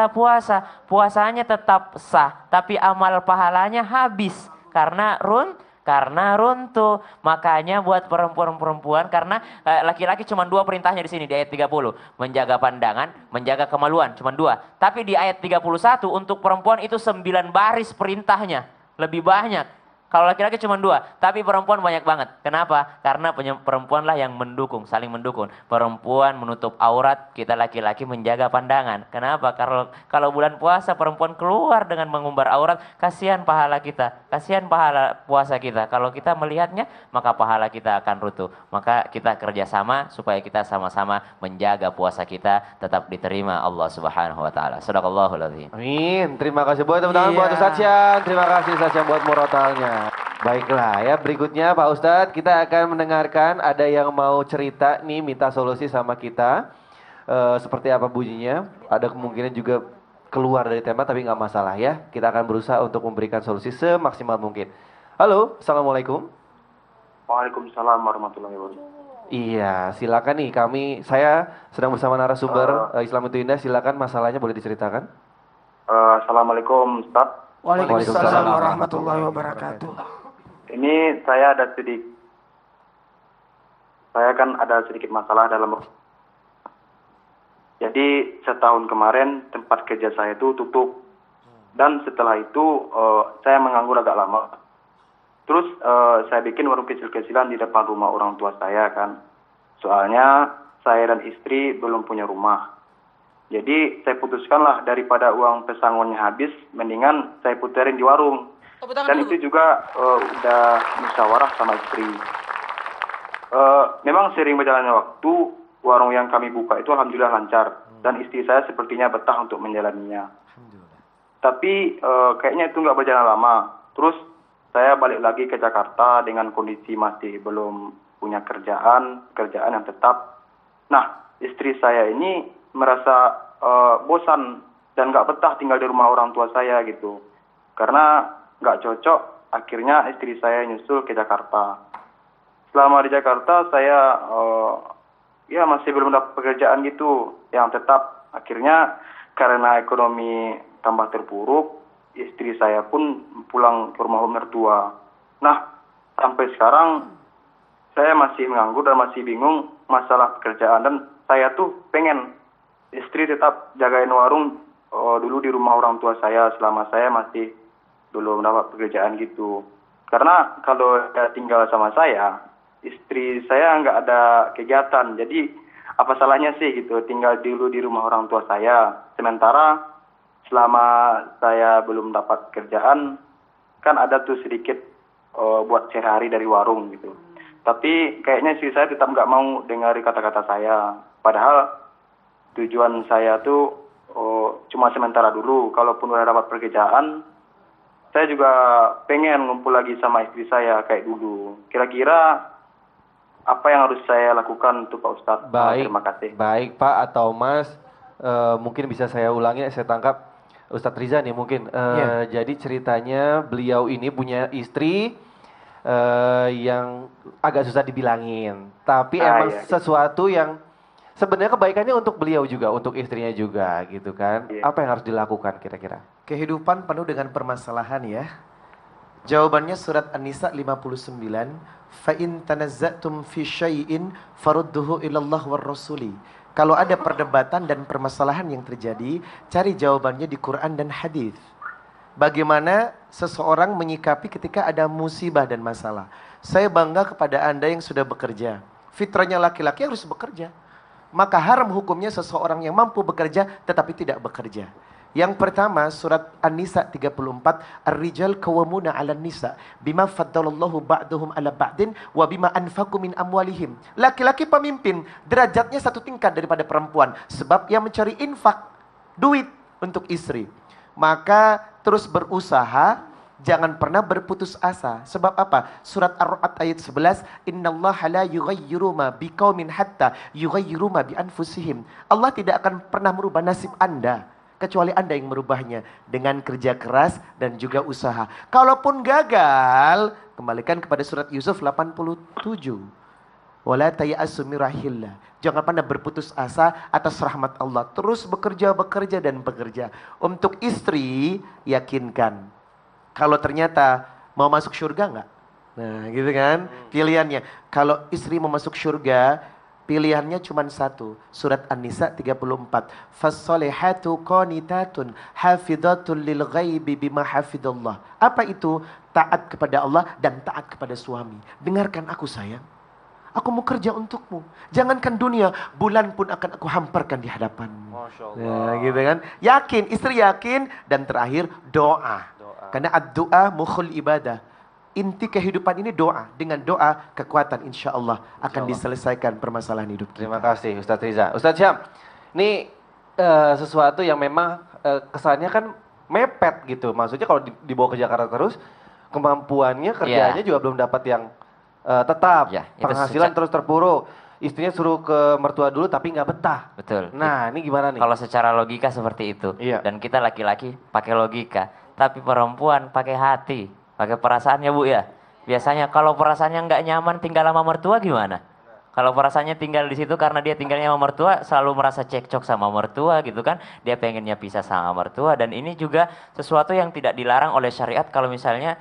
puasa. Puasanya tetap sah, tapi amal pahalanya habis karena runtuh. Makanya buat perempuan-perempuan, karena laki-laki cuma 2 perintahnya di sini di ayat 30. Menjaga pandangan, menjaga kemaluan, cuma 2. Tapi di ayat 31 untuk perempuan itu 9 baris perintahnya, lebih banyak. Kalau laki-laki cuma 2, tapi perempuan banyak banget. Kenapa? Karena perempuanlah yang mendukung, saling mendukung. Perempuan menutup aurat, kita laki-laki menjaga pandangan. Kenapa? Kalau bulan puasa perempuan keluar dengan mengumbar aurat, kasihan pahala kita, kasihan pahala puasa kita. Kalau kita melihatnya, maka pahala kita akan runtuh. Maka kita kerjasama supaya kita sama-sama menjaga puasa kita tetap diterima Allah Subhanahu wa taala. Shadaqallahul azim. Amin. Terima kasih buat teman-teman buat Ustaz Syan. Terima kasih Ustaz Syan buat murotalnya. Baiklah ya, berikutnya Pak Ustadz kita akan mendengarkan ada yang mau cerita nih, minta solusi sama kita. Seperti apa bunyinya, ada kemungkinan juga keluar dari tema tapi nggak masalah ya. Kita akan berusaha untuk memberikan solusi semaksimal mungkin. Halo, Assalamualaikum. Waalaikumsalam warahmatullahi wabarakatuh. Iya, silakan nih, saya sedang bersama narasumber Islam itu Indah, silakan masalahnya boleh diceritakan. Assalamualaikum Ustaz. Waalaikumsalam warahmatullahi wabarakatuh. Ini saya kan ada sedikit masalah dalam. Jadi setahun kemarin tempat kerja saya itu tutup. Dan setelah itu saya menganggur agak lama. Terus saya bikin warung kecil-kecilan di depan rumah orang tua saya kan. Soalnya saya dan istri belum punya rumah. Jadi saya putuskanlah daripada uang pesangonnya habis, mendingan saya puterin di warung. Dan itu juga udah musyawarah sama istri. Memang sering berjalannya waktu, warung yang kami buka itu alhamdulillah lancar. Dan istri saya sepertinya betah untuk menjalaninya. Tapi kayaknya itu nggak berjalan lama. Terus saya balik lagi ke Jakarta dengan kondisi masih belum punya kerjaan yang tetap. Nah, istri saya ini merasa bosan dan nggak betah tinggal di rumah orang tua saya gitu. Karena nggak cocok, akhirnya istri saya nyusul ke Jakarta. Selama di Jakarta saya ya masih belum dapat pekerjaan gitu yang tetap. Akhirnya karena ekonomi tambah terpuruk, istri saya pun pulang ke rumah mertua. Nah, sampai sekarang saya masih menganggur dan masih bingung masalah pekerjaan. Dan saya tuh pengen istri tetap jagain warung dulu di rumah orang tua saya selama saya masih belum dapat pekerjaan gitu. Karena kalau dia tinggal sama saya, istri saya nggak ada kegiatan. Jadi apa salahnya sih gitu tinggal dulu di rumah orang tua saya. Sementara selama saya belum dapat kerjaan, kan ada tuh sedikit buat sehari dari warung gitu. Tapi kayaknya istri saya tetap nggak mau dengar kata-kata saya. Padahal tujuan saya tuh cuma sementara dulu. Kalaupun udah dapat pekerjaan, saya juga pengen ngumpul lagi sama istri saya kayak dulu. Kira-kira apa yang harus saya lakukan untuk Pak Ustadz? Baik, terima kasih. Baik Pak atau Mas, mungkin bisa saya ulangi, saya tangkap Ustadz Riza nih mungkin. Jadi ceritanya beliau ini punya istri yang agak susah dibilangin. Tapi emang sesuatu yang sebenarnya kebaikannya untuk beliau juga, untuk istrinya juga gitu kan. Apa yang harus dilakukan kira-kira? Kehidupan penuh dengan permasalahan ya. Jawabannya surat An-Nisa 59. Fa in tanazza'tum fi syai'in farudduhu ilallah war rasuli. Kalau ada perdebatan dan permasalahan yang terjadi, cari jawabannya di Quran dan hadis. Bagaimana seseorang menyikapi ketika ada musibah dan masalah. Saya bangga kepada Anda yang sudah bekerja. Fitrahnya laki-laki harus bekerja. Maka haram hukumnya seseorang yang mampu bekerja tetapi tidak bekerja. Yang pertama surat An-Nisa 34, Ar-rijal qawwamuna 'alan nisa bima faddalallahu ba'dahum 'ala ba'din wa bima anfaqu min amwalihim. Laki-laki pemimpin derajatnya satu tingkat daripada perempuan sebab ia mencari infak, duit untuk istri. Maka terus berusaha, jangan pernah berputus asa. Sebab apa? Surat Ar-Ra'd ayat 11, Innallaha la yughayyiru ma biqaumin hatta yughayyiru ma bi anfusihim. Allah tidak akan pernah merubah nasib Anda kecuali Anda yang merubahnya dengan kerja keras dan juga usaha. Kalaupun gagal, kembalikan kepada surat Yusuf 87. Wala taya'asu mirahillah. Jangan pernah berputus asa atas rahmat Allah. Terus bekerja dan bekerja. Untuk istri, yakinkan. Kalau ternyata mau masuk surga enggak? Nah gitu kan pilihannya. Kalau istri mau masuk surga, Pilihannya cuma satu. Surat An-Nisa 34. Fassolihatu qanitatun hafidhatun lil ghaibi bima hafidallah. Apa itu? Taat kepada Allah dan taat kepada suami. Dengarkan aku sayang. Aku mau kerja untukmu. Jangankan dunia, bulan pun akan aku hamparkan di hadapanmu. Masya Allah. Ya, gitu kan? Yakin, istri yakin. Dan terakhir doa. Karena ad-doa mukhul ibadah. Inti kehidupan ini doa. Dengan doa, kekuatan insya Allah akan diselesaikan permasalahan hidup kita. Terima kasih Ustadz Riza. Ustadz Syam, ini sesuatu yang memang kesannya kan mepet gitu. Maksudnya kalau dibawa ke Jakarta terus, kemampuannya kerjanya juga belum dapat yang tetap. Ya, itu Penghasilan terus terpuruk. Istrinya suruh ke mertua dulu tapi nggak betah. Betul. Nah ini gimana nih? Kalau secara logika seperti itu. Iya. Dan kita laki-laki pakai logika. Tapi perempuan pakai hati. Pakai perasaannya Bu ya. Biasanya kalau perasaannya nggak nyaman tinggal sama mertua gimana? Kalau perasaannya tinggal di situ karena dia tinggalnya sama mertua, selalu merasa cekcok sama mertua gitu kan. Dia pengennya pisah sama mertua. Dan ini juga sesuatu yang tidak dilarang oleh syariat kalau misalnya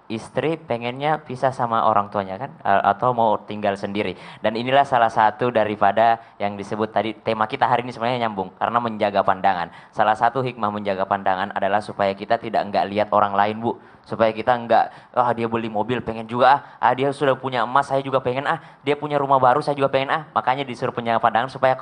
istri pengennya pisah sama orang tuanya kan, atau mau tinggal sendiri. Dan inilah salah satu daripada yang disebut tadi, tema kita hari ini sebenarnya nyambung karena menjaga pandangan. Salah satu hikmah menjaga pandangan adalah supaya kita tidak lihat orang lain Bu, supaya kita nggak dia beli mobil pengen juga dia sudah punya emas saya juga pengen dia punya rumah baru saya juga pengen makanya disuruh penjaga pandangan supaya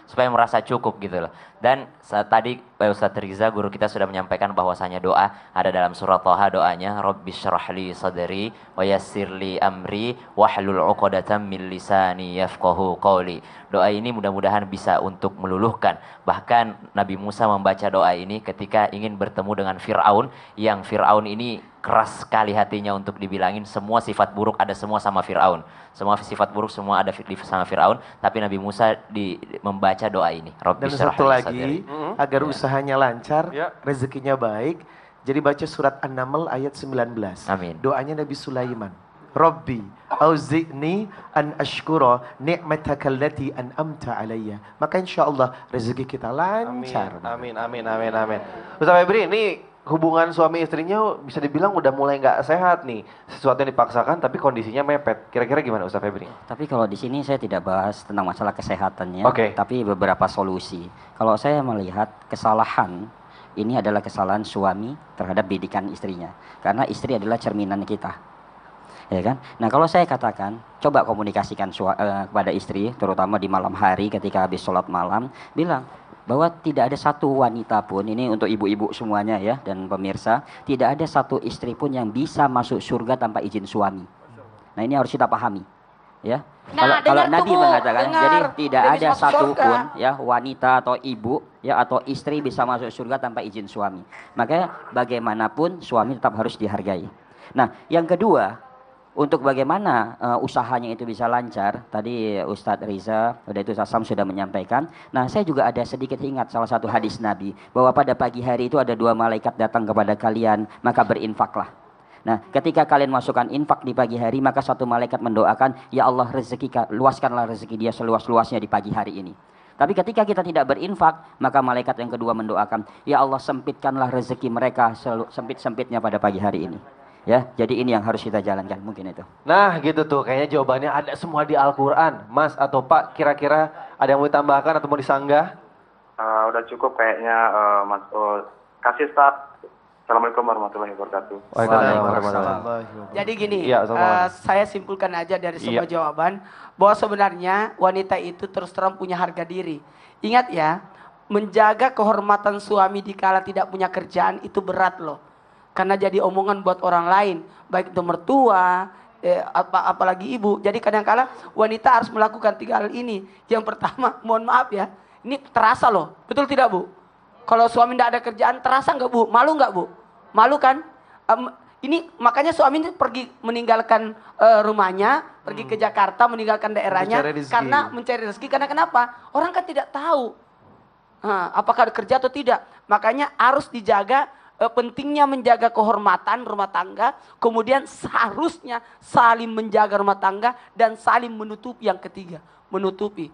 supaya merasa cukup gitu loh. Dan tadi Ustadz Riza guru kita sudah menyampaikan bahwasanya doa ada dalam surat Thaha, doanya Rabbis syrahli sadri wa yassirli amri wahlul 'uqdatam min lisani yafqahu qawli. Doa ini mudah-mudahan bisa untuk meluluhkan. Bahkan Nabi Musa membaca doa ini ketika ingin bertemu dengan Fir'aun, yang Fir'aun ini keras sekali hatinya untuk dibilangin semua sifat buruk ada semua sama Fir'aun. Semua sifat buruk semua ada sama Fir'aun, tapi Nabi Musa membaca doa ini. Dan satu lagi, agar usahanya lancar, rezekinya baik, jadi baca surat An-Naml ayat 19. Amin. Doanya Nabi Sulaiman. Rabbi auzi'ni an ashkura ni'mataka allati an'amta alayya. Maka insya Allah rezeki kita lancar. Amin. Ustaz Febri, ini hubungan suami istrinya bisa dibilang udah mulai nggak sehat nih. Sesuatu yang dipaksakan tapi kondisinya mepet. Kira-kira gimana Ustaz Febri? Tapi kalau di sini saya tidak bahas tentang masalah kesehatannya, Oke. tapi beberapa solusi. Kalau saya melihat kesalahan ini adalah kesalahan suami terhadap didikan istrinya, karena istri adalah cerminan kita. Ya kan? Nah kalau saya katakan, coba komunikasikan kepada istri, terutama di malam hari ketika habis sholat malam, bilang bahwa tidak ada satu wanita pun, ini untuk ibu-ibu semuanya ya, dan pemirsa, tidak ada satu istri pun yang bisa masuk surga tanpa izin suami. Nah ini harus kita pahami. Ya, Nah, kalau dengar Nabi tuh, Bu, mengatakan, dengar. jadi tidak Dia ada bisa masuk satu surga. pun ya wanita atau ibu ya atau istri bisa masuk surga tanpa izin suami. Makanya bagaimanapun suami tetap harus dihargai. Nah, yang kedua, untuk bagaimana usahanya itu bisa lancar, tadi Ustadz Riza, itu Sam sudah menyampaikan. Nah, saya juga ada sedikit ingat salah satu hadis Nabi, bahwa pada pagi hari itu ada 2 malaikat datang kepada kalian, maka berinfaklah. Nah, ketika kalian masukkan infak di pagi hari, maka satu malaikat mendoakan, ya Allah luaskanlah rezeki dia seluas-luasnya di pagi hari ini. Tapi ketika kita tidak berinfak, maka malaikat yang kedua mendoakan, ya Allah sempitkanlah rezeki mereka sempit-sempitnya pada pagi hari ini. Ya, jadi ini yang harus kita jalankan, mungkin itu. Nah gitu tuh, kayaknya jawabannya ada semua di Al-Quran. Mas atau Pak, kira-kira ada yang mau ditambahkan atau mau disanggah? Udah cukup kayaknya Mas. Kasih start. Assalamualaikum warahmatullahi wabarakatuh. Waalaikumsalam. Jadi gini, Iya, Assalamualaikum. saya simpulkan aja dari semua jawaban bahwa sebenarnya wanita itu terus terang punya harga diri. Ingat ya, menjaga kehormatan suami dikala tidak punya kerjaan itu berat loh. Karena jadi omongan buat orang lain, baik itu mertua, apalagi ibu. Jadi kadang-kala wanita harus melakukan 3 hal ini. Yang pertama, mohon maaf ya, ini terasa loh, betul tidak Bu? Kalau suami tidak ada kerjaan, terasa nggak Bu? Malu nggak Bu? Malu kan? Ini makanya suami ini pergi meninggalkan rumahnya, pergi ke Jakarta, meninggalkan daerahnya, karena mencari rezeki. Karena kenapa? Orang kan tidak tahu apakah ada kerja atau tidak. Makanya harus dijaga. Pentingnya menjaga kehormatan rumah tangga, kemudian seharusnya saling menjaga rumah tangga dan saling menutupi yang ketiga, menutupi.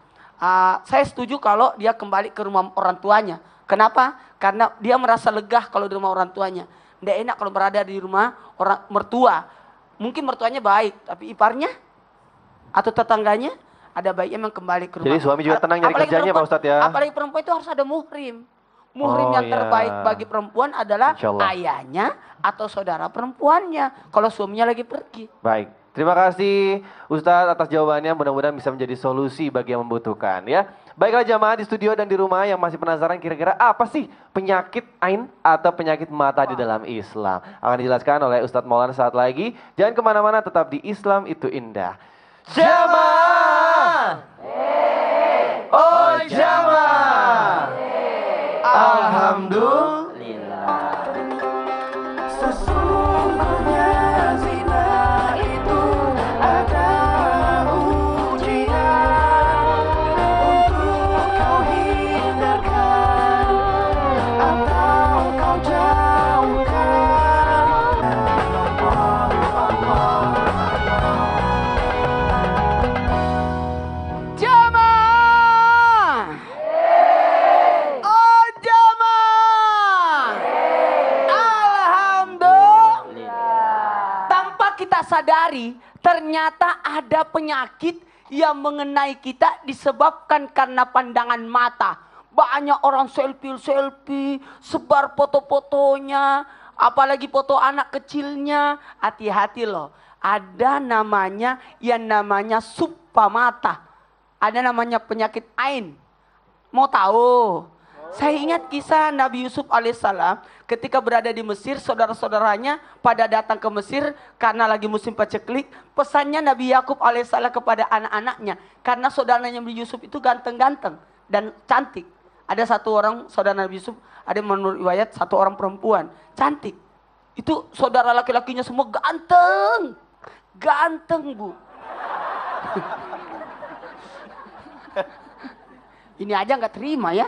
Saya setuju kalau dia kembali ke rumah orang tuanya. Kenapa? Karena dia merasa lega kalau di rumah orang tuanya. Tidak enak kalau berada di rumah orang mertua. Mungkin mertuanya baik, tapi iparnya atau tetangganya ada baiknya memang kembali ke rumah. Jadi suami juga tenang nyari Apalagi kerjanya Pak perempuan- Ustadz ya. Apalagi perempuan itu harus ada muhrim. Muhrim Oh, yang iya. terbaik bagi perempuan adalah Insya Allah. ayahnya atau saudara perempuannya. Kalau suaminya lagi pergi. Baik, terima kasih Ustadz atas jawabannya. Mudah-mudahan bisa menjadi solusi bagi yang membutuhkan ya. Baiklah jamaah di studio dan di rumah yang masih penasaran kira-kira apa sih penyakit ain atau penyakit mata di dalam Islam. Akan dijelaskan oleh Ustadz Maulana saat lagi. Jangan kemana-mana, tetap di Islam itu indah. Jamaah! Oh jamaah! Alhamdulillah. Sesungguhnya zina itu ada ujian untuk kau hindarkan atau kau jauhkan. Jamaah! Oh jamaah! Alhamdulillah. Tanpa kita sadari, ternyata ada penyakit yang mengenai kita disebabkan karena pandangan mata. Banyak orang selfie, sebar foto-fotonya, apalagi foto anak kecilnya. Hati-hati loh, ada namanya yang namanya supa mata. Ada namanya penyakit ain. Mau tahu? Saya ingat kisah Nabi Yusuf alaihissalam ketika berada di Mesir, saudara-saudaranya pada datang ke Mesir karena lagi musim paceklik. Pesannya Nabi Yakub alaihissalam kepada anak-anaknya, karena saudaranya Nabi Yusuf itu ganteng-ganteng dan cantik. Ada satu orang saudara Nabi Yusuf, ada menurut riwayat satu orang perempuan cantik. Itu saudara laki-lakinya semua ganteng, ganteng bu. Ini aja nggak terima ya.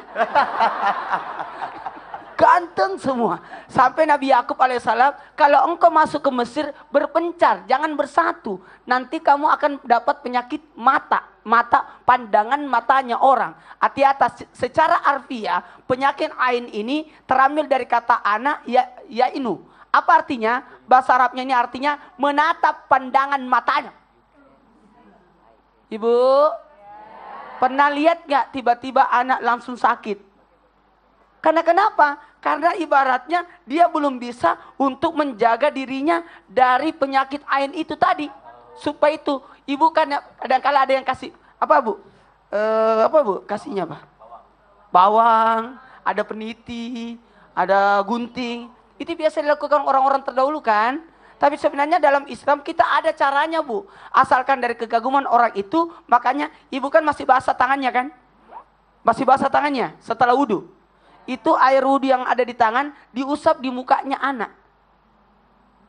Ganteng semua. Sampai Nabi Yakub alaihissalam, kalau engkau masuk ke Mesir berpencar, jangan bersatu. Nanti kamu akan dapat penyakit mata. Mata, pandangan matanya orang. Hati-hati, secara harfiah, penyakit ain ini terambil dari kata ana ya inu. Apa artinya? Bahasa Arabnya ini artinya menatap pandangan matanya. Ibu, pernah lihat gak tiba-tiba anak langsung sakit? Karena kenapa? Karena ibaratnya dia belum bisa untuk menjaga dirinya dari penyakit ain itu tadi. Supaya itu, ibu kan kadang-kala ada yang kasih, apa bu? Apa bu? Kasihnya apa? Bawang, ada peniti, ada gunting. Itu biasa dilakukan orang-orang terdahulu kan? Tapi sebenarnya dalam Islam kita ada caranya bu. Asalkan dari kegaguman orang itu, makanya ibu kan masih basah tangannya kan? Masih basah tangannya setelah wudhu. Itu air wudhu yang ada di tangan diusap di mukanya anak.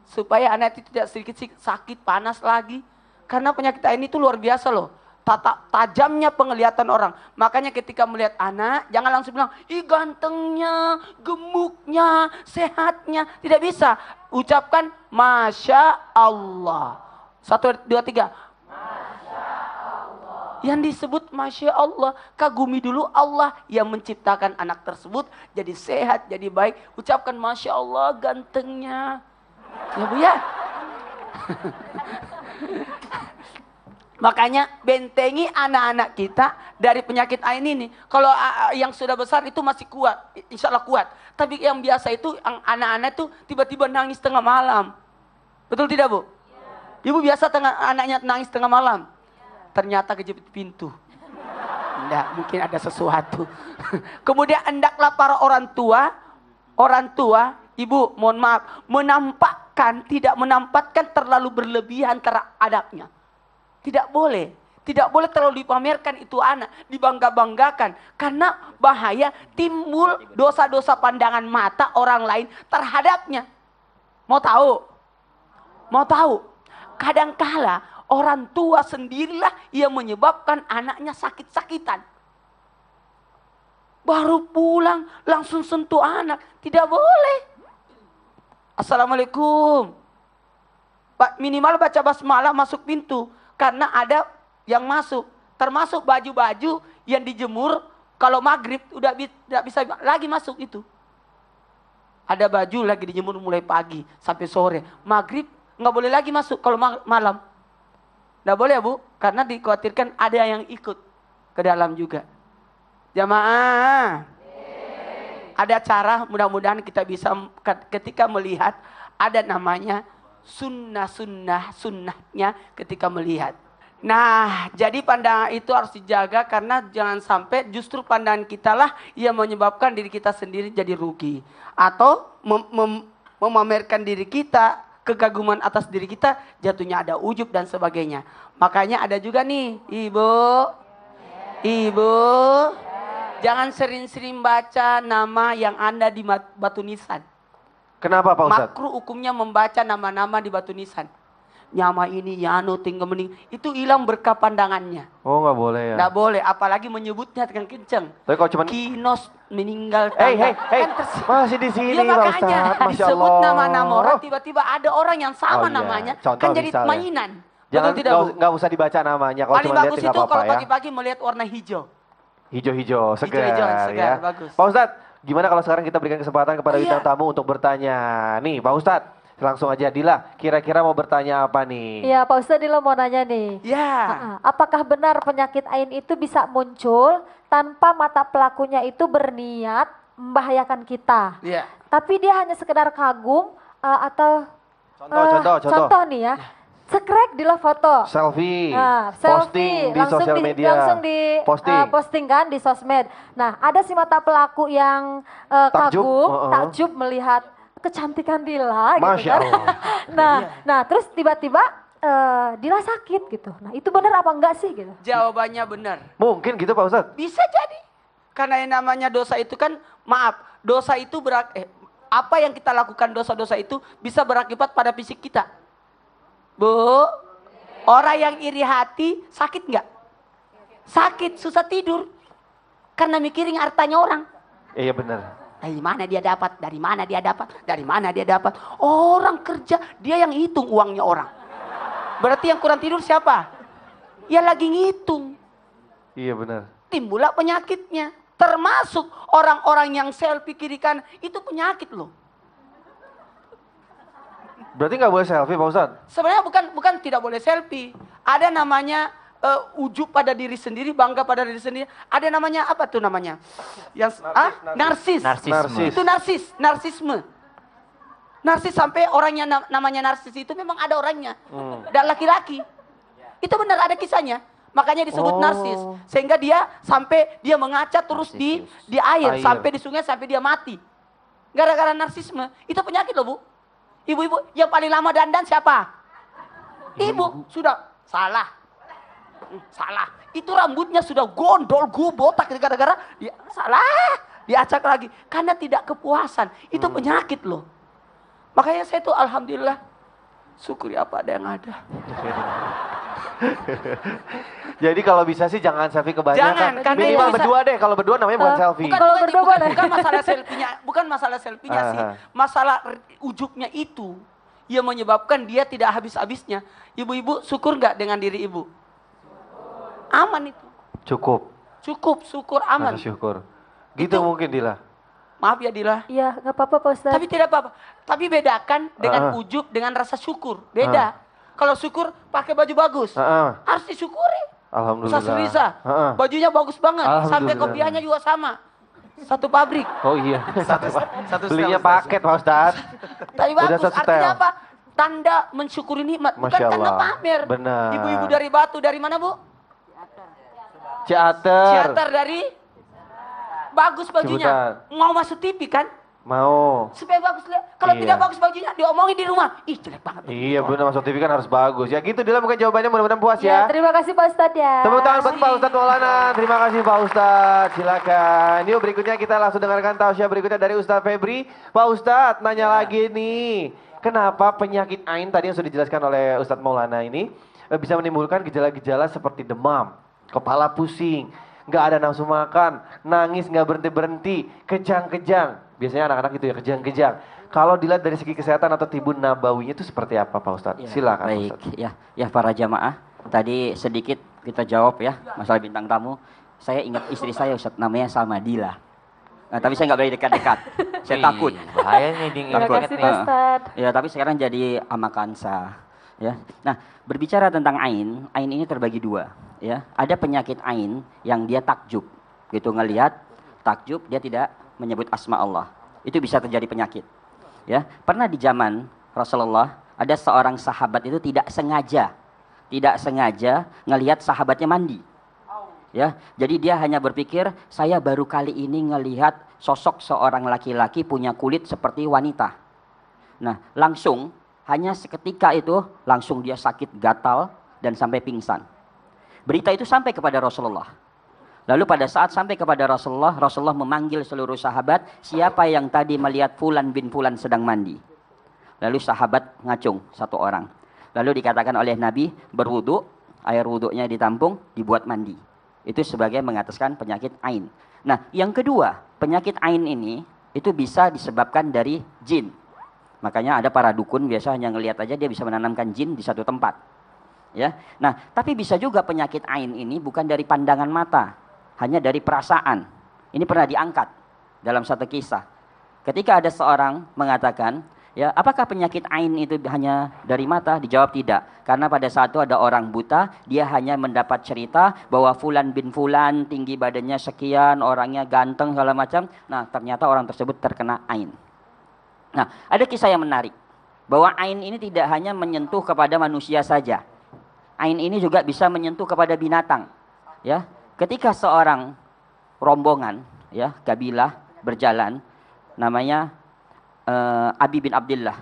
Supaya anak itu tidak sedikit sakit, panas lagi. Karena penyakit ain itu luar biasa loh. Tajamnya penglihatan orang. Makanya ketika melihat anak, jangan langsung bilang, ih gantengnya, gemuknya, sehatnya. Tidak bisa. Ucapkan, Masya Allah. 1, 2, 3. Masya Allah. Yang disebut Masya Allah, kagumi dulu Allah yang menciptakan anak tersebut. Jadi sehat, jadi baik. Ucapkan Masya Allah, gantengnya. Ya bu ya. Makanya bentengi anak-anak kita dari penyakit ain ini. Kalau yang sudah besar itu masih kuat, insya Allah kuat. Tapi yang biasa itu, yang anak-anak itu tiba-tiba nangis tengah malam. Betul tidak bu? Ibu biasa anaknya nangis tengah malam. Ternyata kejepit pintu. Enggak, mungkin ada sesuatu. Kemudian hendaklah para orang tua, ibu mohon maaf, tidak menampakkan terlalu berlebihan terhadapnya. Tidak boleh. Tidak boleh terlalu dipamerkan itu anak. Dibangga-banggakan. Karena bahaya timbul dosa-dosa pandangan mata orang lain terhadapnya. Mau tahu? Mau tahu? Kadangkala orang tua sendirilah yang menyebabkan anaknya sakit-sakitan. Baru pulang langsung sentuh anak. Tidak boleh. Assalamualaikum. Minimal baca basmalah masuk pintu. Karena ada yang masuk. Termasuk baju-baju yang dijemur. Kalau maghrib udah tidak bisa lagi masuk itu. Ada baju lagi dijemur mulai pagi sampai sore. Maghrib nggak boleh lagi masuk kalau malam. Nggak boleh ya Bu, karena dikhawatirkan ada yang ikut ke dalam juga. Jamaah. Ada cara mudah-mudahan kita bisa ketika melihat ada namanya sunnahnya ketika melihat. Nah, jadi pandangan itu harus dijaga karena jangan sampai justru pandangan kita lah yang menyebabkan diri kita sendiri jadi rugi. Atau memamerkan diri kita, kegaguman atas diri kita, jatuhnya ada ujub dan sebagainya. Makanya ada juga nih, Ibu, jangan sering-sering baca nama yang ada di batu nisan. Kenapa Pak Ustadz? Makruh hukumnya membaca nama-nama di batu nisan. Nyama ini, Yano, tinggal mening. Itu hilang berkah pandangannya. Oh nggak boleh ya? Nggak boleh, apalagi menyebutnya dengan kenceng. Tapi kalau cuman Kinos meninggal Hey, tanggal. hey, Kan masih di sini Iya Pak makanya Ustadz, Masya disebut Allah. nama-nama orang, tiba-tiba ada orang yang sama Oh, iya. namanya. Contoh Kan jadi misalnya. mainan. Jangan, Betul tidak Bu? nggak usah dibaca namanya, kalau Paling cuma lihat bagus nggak itu apa-apa kalau ya. pagi-pagi melihat warna hijau. Hijau-hijau, segar, Hijau-hijauan, segar, ya. bagus. Pak Ustadz, gimana kalau sekarang kita berikan kesempatan kepada Oh, bintang iya. tamu untuk bertanya. Nih Pak Ustadz, langsung aja Dila, kira-kira mau bertanya apa nih? Iya Pak Ustadz Dila mau nanya nih. Ya. Apakah benar penyakit ain itu bisa muncul tanpa mata pelakunya itu berniat membahayakan kita? Iya. Tapi dia hanya sekedar kagum atau Contoh. nih ya. Cekrek Dila foto. Selfie, Nah, posting di langsung sosial media. langsung di posting kan di sosmed. Nah, ada si mata pelaku yang Takjub, kagum, heeh. takjub melihat kecantikan Dila gitu Masya kan. Allah. nah, terus tiba-tiba Dila sakit gitu. Nah, itu benar apa enggak sih gitu? Jawabannya benar. Mungkin gitu Pak Ustadz? Bisa jadi. Karena yang namanya dosa itu kan, maaf, dosa itu apa yang kita lakukan dosa-dosa itu bisa berakibat pada fisik kita. Bu, orang yang iri hati sakit nggak? Sakit, susah tidur. Karena mikirin hartanya orang. Iya benar. Dari mana dia dapat? Dari mana dia dapat? Dari mana dia dapat? Orang kerja, dia yang hitung uangnya orang. Berarti yang kurang tidur siapa? Ya lagi ngitung. Iya benar. Timbullah penyakitnya. Termasuk orang-orang yang selfie kiri kanan, itu penyakit loh. Berarti nggak boleh selfie Pak Ustadz? Sebenarnya bukan tidak boleh selfie. Ada namanya ujub pada diri sendiri, bangga pada diri sendiri. Ada namanya apa tuh namanya? Yang narsis. Narsis. Itu narsisme. Narsis sampai orangnya namanya narsis itu memang ada orangnya. Dan laki-laki. Itu benar ada kisahnya. Makanya disebut narsis. Sehingga dia sampai dia mengaca terus di air. Sampai di sungai sampai dia mati. Gara-gara narsisme. Itu penyakit loh Bu. Ibu-ibu yang paling lama dandan siapa? Ibu. Sudah. Salah. Salah. Itu rambutnya sudah gondol, botak gara-gara dia salah. Diacak lagi. Karena tidak kepuasan. Itu penyakit loh. Makanya saya tuh alhamdulillah. Syukuri apa ada yang ada. Jadi kalau bisa sih jangan selfie kebanyakan. Jangan, karena Minimal itu bisa- berdua deh. Kalau berdua namanya bukan selfie. Bukan masalah selfie-nya, bukan masalah selfie-nya sih. Aha. Masalah ujubnya itu yang menyebabkan dia tidak habis-habisnya. Ibu-ibu syukur nggak dengan diri ibu? Aman itu. Cukup. Cukup, syukur aman. Masa syukur. Gitu Itu- mungkin Dila. Maaf ya Dila. Iya, nggak apa-apa Pak Ustadz. Tapi tidak apa-apa. Tapi bedakan dengan ujub dengan rasa syukur. Beda. Kalau syukur pakai baju bagus. Harus disyukuri. Alhamdulillah. Ustaz Riza, bajunya bagus banget. Sampai Alhamdulillah. kopiahnya juga sama. Satu pabrik. Oh iya. Satu Belinya setel, Ustaz. paket Pak Ustadz. Tapi Udah bagus, satu artinya setel. apa? Tanda mensyukuri nikmat, bukan Masya tanda Allah. pamer. Benar. Ibu-ibu dari Batu, dari mana Bu? Ciater. Ciater dari? Bagus bajunya. Mau masuk TV kan? Mau. Supaya bagus lihat. Kalau Iya. tidak bagus bajunya, diomongin di rumah. Ih jelek banget. Iya benar, masuk TV kan harus bagus. Ya gitu Dila, mungkin jawabannya mudah-mudahan puas Ya, ya. terima kasih Pak Ustadz ya. Tepuk tangan buat Pak Ustadz Maulana. Terima kasih Pak Ustadz. Silakan. Yuk berikutnya kita langsung dengarkan tausiah berikutnya dari Ustadz Febri. Pak Ustadz nanya lagi nih. Kenapa penyakit ain tadi yang sudah dijelaskan oleh Ustadz Maulana ini bisa menimbulkan gejala-gejala seperti demam, kepala pusing, nggak ada nafsu makan, nangis nggak berhenti-berhenti, kejang-kejang. Biasanya anak-anak itu ya kejang-kejang. Kalau dilihat dari segi kesehatan atau tibun nabawinya itu seperti apa Pak Ustadz? Ya, Silakan baik, Ustadz. ya para jamaah. Tadi sedikit kita jawab ya masalah bintang tamu. Saya ingat istri saya Ustadz namanya Salma Dila. Nah, tapi saya nggak berani dekat-dekat. Saya takut. Bahaya nih ding. Terima Takut. kasih Pak Ustadz. Ya, tapi sekarang jadi Amakansa. Ya. Nah, berbicara tentang ain ini terbagi dua, ya. Ada penyakit ain yang dia takjub. Gitu ngelihat takjub, dia tidak menyebut asma Allah. Itu bisa terjadi penyakit. Ya, pernah di zaman Rasulullah ada seorang sahabat itu tidak sengaja ngelihat sahabatnya mandi. Ya, jadi dia hanya berpikir, saya baru kali ini ngelihat sosok seorang laki-laki punya kulit seperti wanita. Nah, langsung hanya seketika itu langsung dia sakit gatal dan sampai pingsan. Berita itu sampai kepada Rasulullah. Lalu pada saat sampai kepada Rasulullah, Rasulullah memanggil seluruh sahabat, siapa yang tadi melihat Fulan bin Fulan sedang mandi. Lalu sahabat ngacung satu orang. Lalu dikatakan oleh Nabi, berwudu, air wudunya ditampung, dibuat mandi. Itu sebagai mengataskan penyakit ain. Nah, yang kedua, penyakit ain ini itu bisa disebabkan dari jin. Makanya ada para dukun biasa hanya ngelihat aja dia bisa menanamkan jin di satu tempat. Ya. Nah, tapi bisa juga penyakit ain ini bukan dari pandangan mata, hanya dari perasaan. Ini pernah diangkat dalam satu kisah. Ketika ada seorang mengatakan, ya, apakah penyakit ain itu hanya dari mata? Dijawab tidak. Karena pada saat itu ada orang buta, dia hanya mendapat cerita bahwa Fulan bin Fulan tinggi badannya sekian, orangnya ganteng segala macam. Nah, ternyata orang tersebut terkena ain. Nah, ada kisah yang menarik bahwa ain ini tidak hanya menyentuh kepada manusia saja. Ain ini juga bisa menyentuh kepada binatang. Ya, ketika seorang rombongan, ya, kabilah berjalan, namanya Abi bin Abdullah,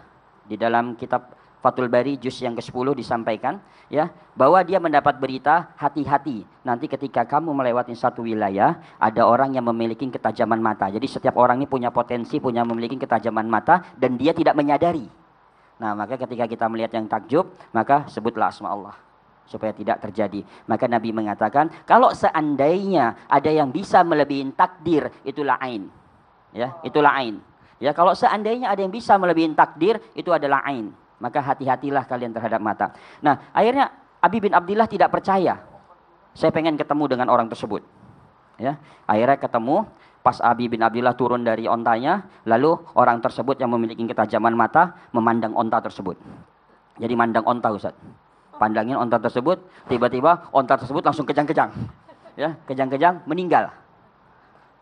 di dalam kitab Fathul Bari juz yang ke-10 disampaikan, ya, bahwa dia mendapat berita, hati-hati nanti ketika kamu melewati satu wilayah ada orang yang memiliki ketajaman mata. Jadi setiap orang ini punya potensi, memiliki ketajaman mata dan dia tidak menyadari. Nah, maka ketika kita melihat yang takjub, maka sebutlah asma Allah supaya tidak terjadi. Maka Nabi mengatakan, kalau seandainya ada yang bisa melebihi takdir, itulah ain. Ya, itulah ain. Ya, kalau seandainya ada yang bisa melebihi takdir, itu adalah ain. Maka hati-hatilah kalian terhadap mata. Nah, akhirnya Abi bin Abdullah tidak percaya. Saya pengen ketemu dengan orang tersebut. Ya, akhirnya ketemu. Pas Abi bin Abdullah turun dari ontanya, lalu orang tersebut yang memiliki ketajaman mata memandang onta tersebut. Jadi mandang onta, Ustaz. Pandangin onta tersebut, tiba-tiba onta tersebut langsung kejang-kejang. Ya, kejang-kejang, meninggal.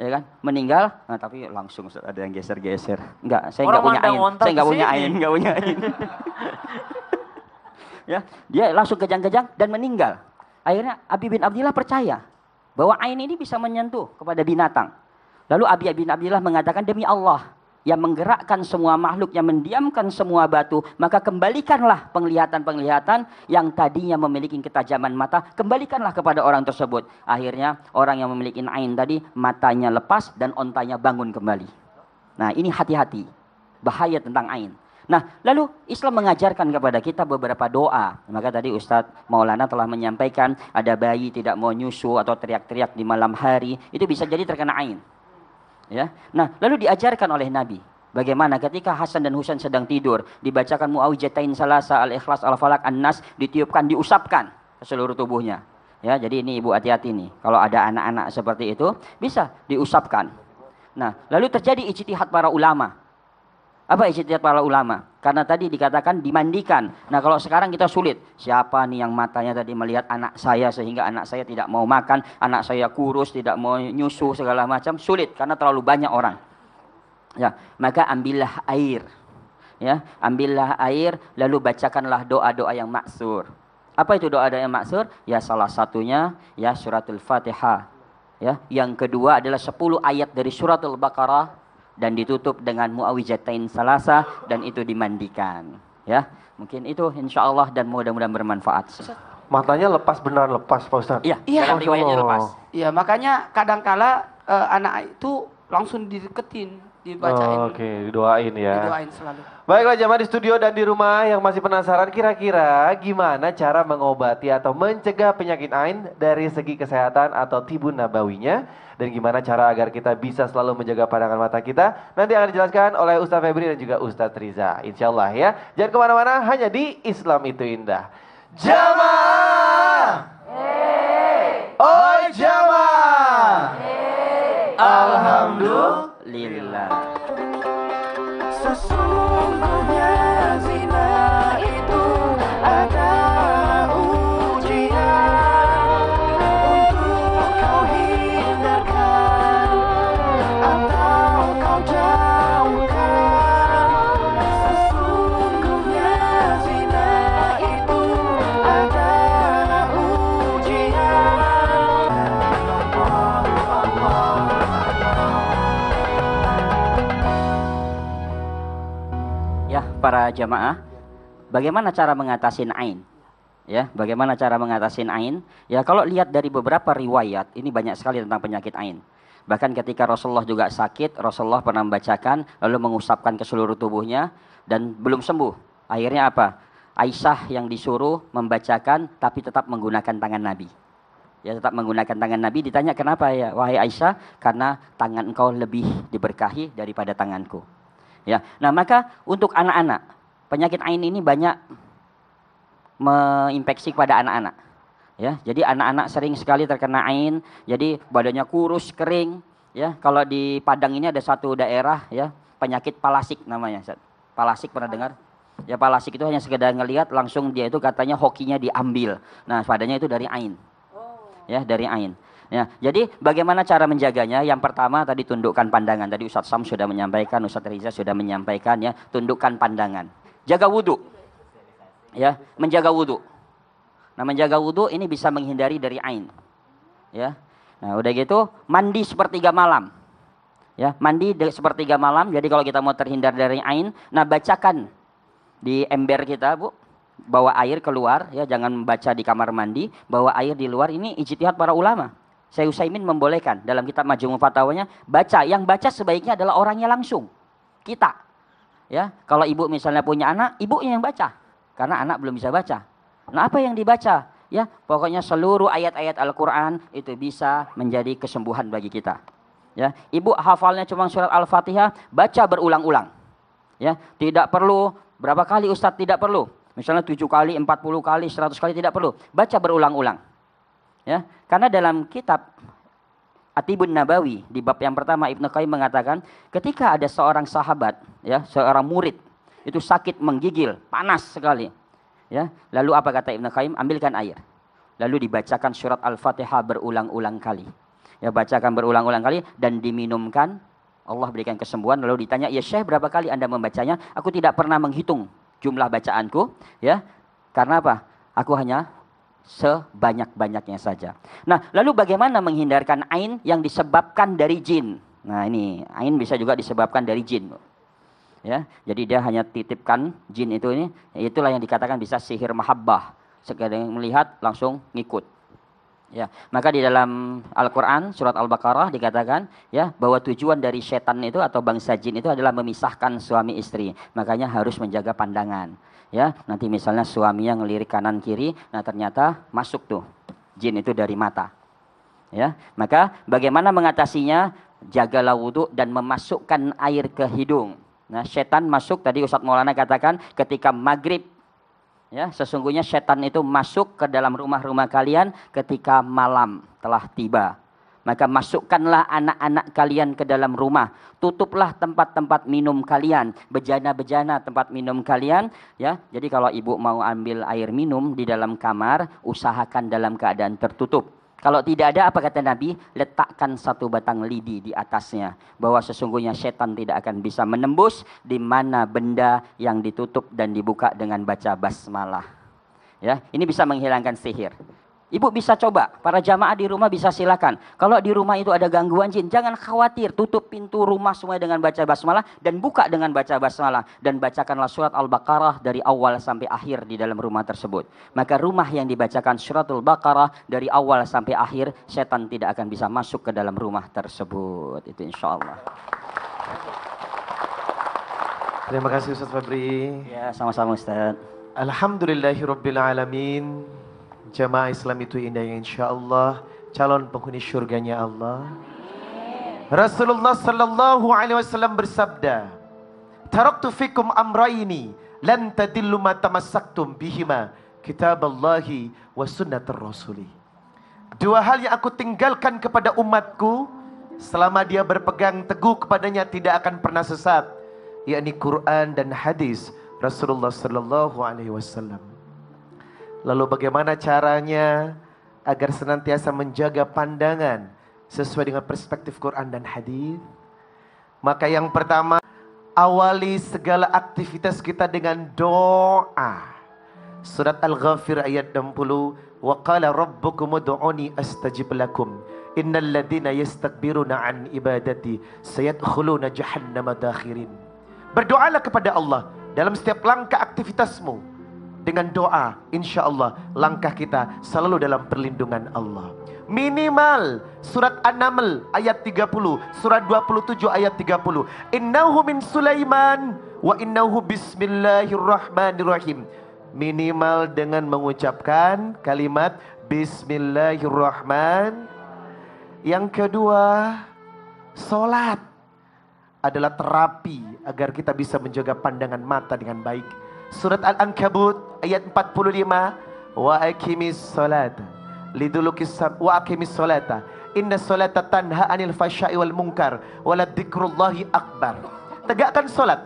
Ya kan, meninggal. Nah, tapi langsung ada yang geser-geser. Enggak, saya enggak punya ain. Saya enggak punya ain, enggak punya ain. Ya, dia langsung kejang-kejang dan meninggal. Akhirnya Abi bin Abdullah percaya bahwa ain ini bisa menyentuh kepada binatang. Lalu Abi bin Abdullah mengatakan, demi Allah yang menggerakkan semua makhluk, yang mendiamkan semua batu, maka kembalikanlah penglihatan-penglihatan yang tadinya memiliki ketajaman mata, kembalikanlah kepada orang tersebut. Akhirnya orang yang memiliki ain tadi, matanya lepas dan ontanya bangun kembali. Nah, ini hati-hati, bahaya tentang ain. Nah, lalu Islam mengajarkan kepada kita beberapa doa. Maka tadi Ustadz Maulana telah menyampaikan, ada bayi tidak mau nyusu atau teriak-teriak di malam hari, itu bisa jadi terkena ain. Ya. Nah, lalu diajarkan oleh Nabi bagaimana ketika Hasan dan Husain sedang tidur, dibacakan Muawwidzatain salasa, Al-Ikhlas, Al-Falaq, An-Nas, ditiupkan, diusapkan ke seluruh tubuhnya. Ya, jadi ini ibu hati-hati nih. Kalau ada anak-anak seperti itu, bisa diusapkan. Nah, lalu terjadi ijtihad para ulama. Apa ijtihad para ulama? Karena tadi dikatakan dimandikan. Nah, kalau sekarang kita sulit. Siapa nih yang matanya tadi melihat anak saya sehingga anak saya tidak mau makan, anak saya kurus, tidak mau nyusu segala macam, sulit karena terlalu banyak orang. Ya, maka ambillah air. Ya, ambillah air lalu bacakanlah doa-doa yang maksur. Apa itu doa-doa yang maksur? Ya, salah satunya ya suratul Fatihah. Ya, yang kedua adalah 10 ayat dari suratul Baqarah dan ditutup dengan Muawwidzatain salasa dan itu dimandikan. Ya, mungkin itu insya Allah dan mudah-mudahan bermanfaat. Matanya lepas, beneran lepas, Pak Ustaz? Iya, Iya. riwayatnya lepas. Iya, makanya kadangkala anak itu langsung dideketin, dibacain. Oke, didoain ya. Didoain selalu. Baiklah jamaah di studio dan di rumah yang masih penasaran kira-kira gimana cara mengobati atau mencegah penyakit ain dari segi kesehatan atau tibun nabawinya, dan gimana cara agar kita bisa selalu menjaga pandangan mata kita, nanti akan dijelaskan oleh Ustaz Febri dan juga Ustaz Riza, insyaallah ya. Jangan kemana-mana, hanya di Islam itu Indah. Jamaah, oh jamaah, alhamdulillah. Sesungguhnya zina itu ya para jamaah, bagaimana cara mengatasi ain? Ya, bagaimana cara mengatasi ain? Ya, kalau lihat dari beberapa riwayat, ini banyak sekali tentang penyakit ain. Bahkan ketika Rasulullah juga sakit, Rasulullah pernah membacakan lalu mengusapkan ke seluruh tubuhnya dan belum sembuh. Akhirnya apa? Aisyah yang disuruh membacakan tapi tetap menggunakan tangan Nabi. Ya, tetap menggunakan tangan Nabi. Ditanya kenapa ya, wahai Aisyah? Karena tangan engkau lebih diberkahi daripada tanganku. Ya, nah maka untuk anak-anak, penyakit ain ini banyak menginfeksi kepada anak-anak. Ya, jadi anak-anak sering sekali terkena ain, jadi badannya kurus, kering. Ya, kalau di Padang ini ada satu daerah ya, penyakit palasik namanya. Palasik pernah dengar? Ya, palasik itu hanya sekedar ngelihat langsung dia itu katanya hokinya diambil. Nah, padanya itu dari ain. Ya, dari ain. Ya, jadi bagaimana cara menjaganya? Yang pertama tadi tundukkan pandangan. Tadi Ustadz Sam sudah menyampaikan, Ustadz Riza sudah menyampaikan ya, tundukkan pandangan. Jaga wudhu. Ya, menjaga wudhu. Nah, menjaga wudhu ini bisa menghindari dari ain. Ya. Nah, udah gitu mandi sepertiga malam. Ya, mandi sepertiga malam. Jadi kalau kita mau terhindar dari ain, nah bacakan di ember kita, Bu. Bawa air keluar, ya jangan baca di kamar mandi, bawa air di luar. Ini ijtihad para ulama. Syekh Utsaimin membolehkan dalam kitab Majmu' Fatawanya, baca. Yang baca sebaiknya adalah orangnya langsung. Kita. Ya, kalau ibu misalnya punya anak, ibunya yang baca. Karena anak belum bisa baca. Nah, apa yang dibaca? Ya, pokoknya seluruh ayat-ayat Al-Qur'an itu bisa menjadi kesembuhan bagi kita. Ya, ibu hafalnya cuma surat Al-Fatihah, baca berulang-ulang. Ya, tidak perlu berapa kali Ustadz, tidak perlu. Misalnya 7 kali, 40 kali, 100 kali, tidak perlu. Baca berulang-ulang. Ya, karena dalam kitab Atibun Nabawi di bab yang pertama Ibnu Qayyim mengatakan ketika ada seorang sahabat, ya, seorang murid itu sakit menggigil, panas sekali. Ya, lalu apa kata Ibnu Qayyim? Ambilkan air. Lalu dibacakan surat Al-Fatihah berulang-ulang kali. Ya, bacakan berulang-ulang kali dan diminumkan. Allah berikan kesembuhan. Lalu ditanya, "Ya Syekh, berapa kali Anda membacanya?" "Aku tidak pernah menghitung jumlah bacaanku, ya. Karena apa? Aku hanya sebanyak-banyaknya saja." Nah, lalu bagaimana menghindarkan ain yang disebabkan dari jin? Nah, ini ain bisa juga disebabkan dari jin. Ya, jadi dia hanya titipkan jin itu ini, itulah yang dikatakan bisa sihir mahabbah. Sekedar melihat langsung ngikut. Ya, maka di dalam Al-Qur'an surat Al-Baqarah dikatakan ya bahwa tujuan dari setan itu atau bangsa jin itu adalah memisahkan suami istri. Makanya harus menjaga pandangan. Ya, nanti misalnya suaminya ngelirik kanan kiri, nah ternyata masuk tuh jin itu dari mata. Ya, maka bagaimana mengatasinya? Jagalah wudhu dan memasukkan air ke hidung. Nah, setan masuk tadi Ustadz Maulana katakan ketika maghrib. Ya, sesungguhnya setan itu masuk ke dalam rumah-rumah kalian ketika malam telah tiba. Maka masukkanlah anak-anak kalian ke dalam rumah. Tutuplah tempat-tempat minum kalian, bejana-bejana tempat minum kalian. Ya, jadi kalau ibu mau ambil air minum di dalam kamar, usahakan dalam keadaan tertutup. Kalau tidak ada, apa kata Nabi? Letakkan satu batang lidi di atasnya. Bahwa sesungguhnya setan tidak akan bisa menembus di mana benda yang ditutup dan dibuka dengan baca basmalah. Ya, ini bisa menghilangkan sihir. Ibu bisa coba, para jamaah di rumah bisa silakan. Kalau di rumah itu ada gangguan jin, jangan khawatir. Tutup pintu rumah semua dengan baca basmalah dan buka dengan baca basmalah. Dan bacakanlah surat Al-Baqarah dari awal sampai akhir di dalam rumah tersebut. Maka rumah yang dibacakan surat Al-Baqarah dari awal sampai akhir, setan tidak akan bisa masuk ke dalam rumah tersebut. Itu insya Allah. Terima kasih Ustaz Fabri. Ya, sama-sama Ustaz. Alhamdulillahirrabbilalamin. Jamaah Islam itu indah yang insya Allah calon penghuni syurganya Allah. Rasulullah sallallahu alaihi wasallam bersabda, "Taraktu fikum amraini lan tadillu ma tamassaktum bihima, kitaballahi wa sunnatur rasuli." Dua hal yang aku tinggalkan kepada umatku selama dia berpegang teguh kepadanya tidak akan pernah sesat, yakni Quran dan hadis Rasulullah sallallahu alaihi wasallam. Lalu bagaimana caranya agar senantiasa menjaga pandangan sesuai dengan perspektif Quran dan hadis? Maka yang pertama, awali segala aktivitas kita dengan doa. Surat Al-Ghafir ayat 60, wa qala rabbukum ud'uni astajib lakum innal ladzina yastakbiruna an ibadati sayadkhuluna jahannama dakhirin. Berdoalah kepada Allah, dalam setiap langkah aktivitasmu, dengan doa, insya Allah langkah kita selalu dalam perlindungan Allah. Minimal surat An-Naml ayat 30, surat 27 ayat 30. Innahu min Sulaiman wa innahu bismillahirrahmanirrahim. Minimal dengan mengucapkan kalimat bismillahirrahman. Yang kedua, salat adalah terapi agar kita bisa menjaga pandangan mata dengan baik. Surat Al-Ankabut ayat 45, wa aqimis salata lidulukis wa aqimis salata inna salata tanha anil fasya'i wal munkar waladzikrullahi akbar. Tegakkan salat.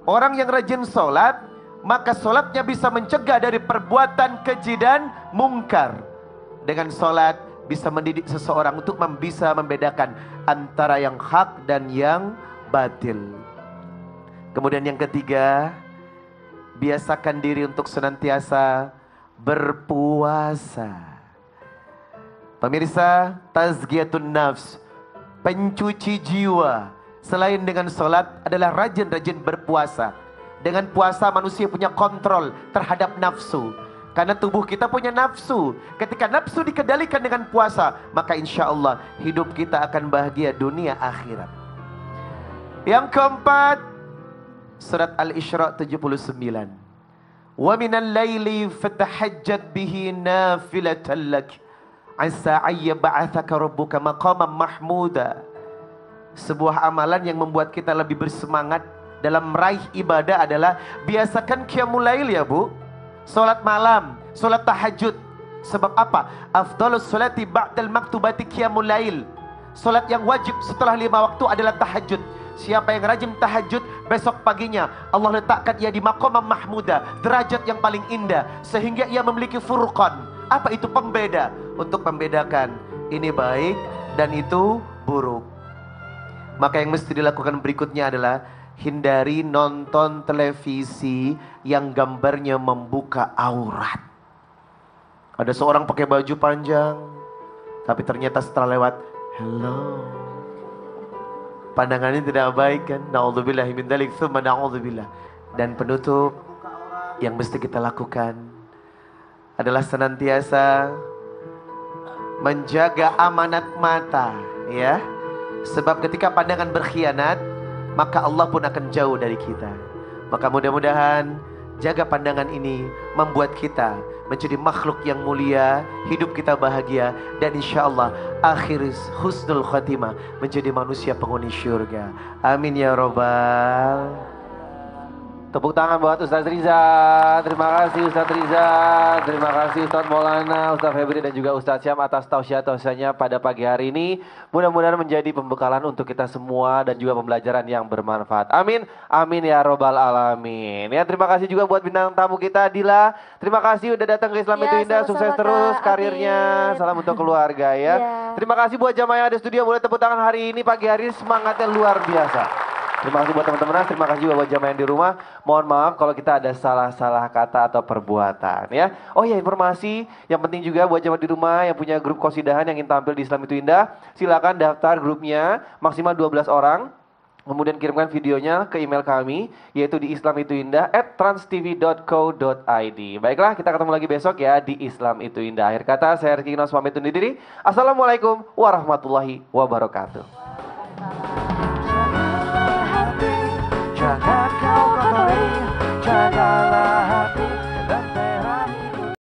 Orang yang rajin salat, maka salatnya bisa mencegah dari perbuatan keji dan mungkar. Dengan salat bisa mendidik seseorang untuk bisa membedakan antara yang hak dan yang batil. Kemudian yang ketiga, biasakan diri untuk senantiasa berpuasa. Pemirsa, tazkiyatun nafs, pencuci jiwa, selain dengan sholat adalah rajin-rajin berpuasa. Dengan puasa manusia punya kontrol terhadap nafsu. Karena tubuh kita punya nafsu. Ketika nafsu dikendalikan dengan puasa, maka insya Allah hidup kita akan bahagia dunia akhirat. Yang keempat, surat Al-Isra 79. Wa minal laili fatahajjat bihi nafilatan lak asa ayyab'atsaka rabbuka maqaman mahmuda. Sebuah amalan yang membuat kita lebih bersemangat dalam meraih ibadah adalah biasakan qiyamul lail ya Bu. Salat malam, salat tahajud. Sebab apa? Afdhalus salati ba'dal maktubati qiyamul lail. Salat yang wajib setelah 5 waktu adalah tahajud. Siapa yang rajin tahajud, besok paginya Allah letakkan ia di maqamah mahmuda, derajat yang paling indah, sehingga ia memiliki furqan. Apa itu? Pembeda, untuk membedakan ini baik dan itu buruk. Maka yang mesti dilakukan berikutnya adalah hindari nonton televisi yang gambarnya membuka aurat. Ada seorang pakai baju panjang, tapi ternyata setelah lewat, hello, pandangannya tidak baik kan. Na'udzubillahi min dzalik, tsumma na'udzubillah. Dan penutup yang mesti kita lakukan adalah senantiasa menjaga amanat mata, ya. Sebab ketika pandangan berkhianat, maka Allah pun akan jauh dari kita. Maka mudah-mudahan jaga pandangan ini membuat kita menjadi makhluk yang mulia, hidup kita bahagia, dan insya Allah akhir husnul khatimah, menjadi manusia penghuni syurga. Amin ya robbal. Tepuk tangan buat Ustaz Riza. Terima kasih Ustaz Riza. Terima kasih Ustaz Maulana, Ustaz Febri dan juga Ustaz Syam atas tausiah-tausiahnya pada pagi hari ini. Mudah-mudahan menjadi pembekalan untuk kita semua dan juga pembelajaran yang bermanfaat. Amin. Amin ya robbal alamin. Ya, terima kasih juga buat bintang tamu kita Dila. Terima kasih udah datang ke Islam Ya, Itu Indah. sama-sama, Sukses Kak. terus Amin. karirnya. Salam untuk keluarga ya. Ya. Terima kasih buat jamaah yang ada di studio. Boleh tepuk tangan hari ini pagi hari, semangatnya luar biasa. Terima kasih buat teman-teman, terima kasih juga buat jamaah yang di rumah. Mohon maaf kalau kita ada salah-salah kata atau perbuatan ya. Oh ya, informasi yang penting juga buat jamaah di rumah yang punya grup qasidahan yang ingin tampil di Islam Itu Indah, silakan daftar grupnya maksimal 12 orang. Kemudian kirimkan videonya ke email kami yaitu di islamituindah@transtv.co.id. Baiklah, kita ketemu lagi besok ya di Islam Itu Indah. Akhir kata saya Rizky Kinos pamit undur diri. Assalamualaikum warahmatullahi wabarakatuh.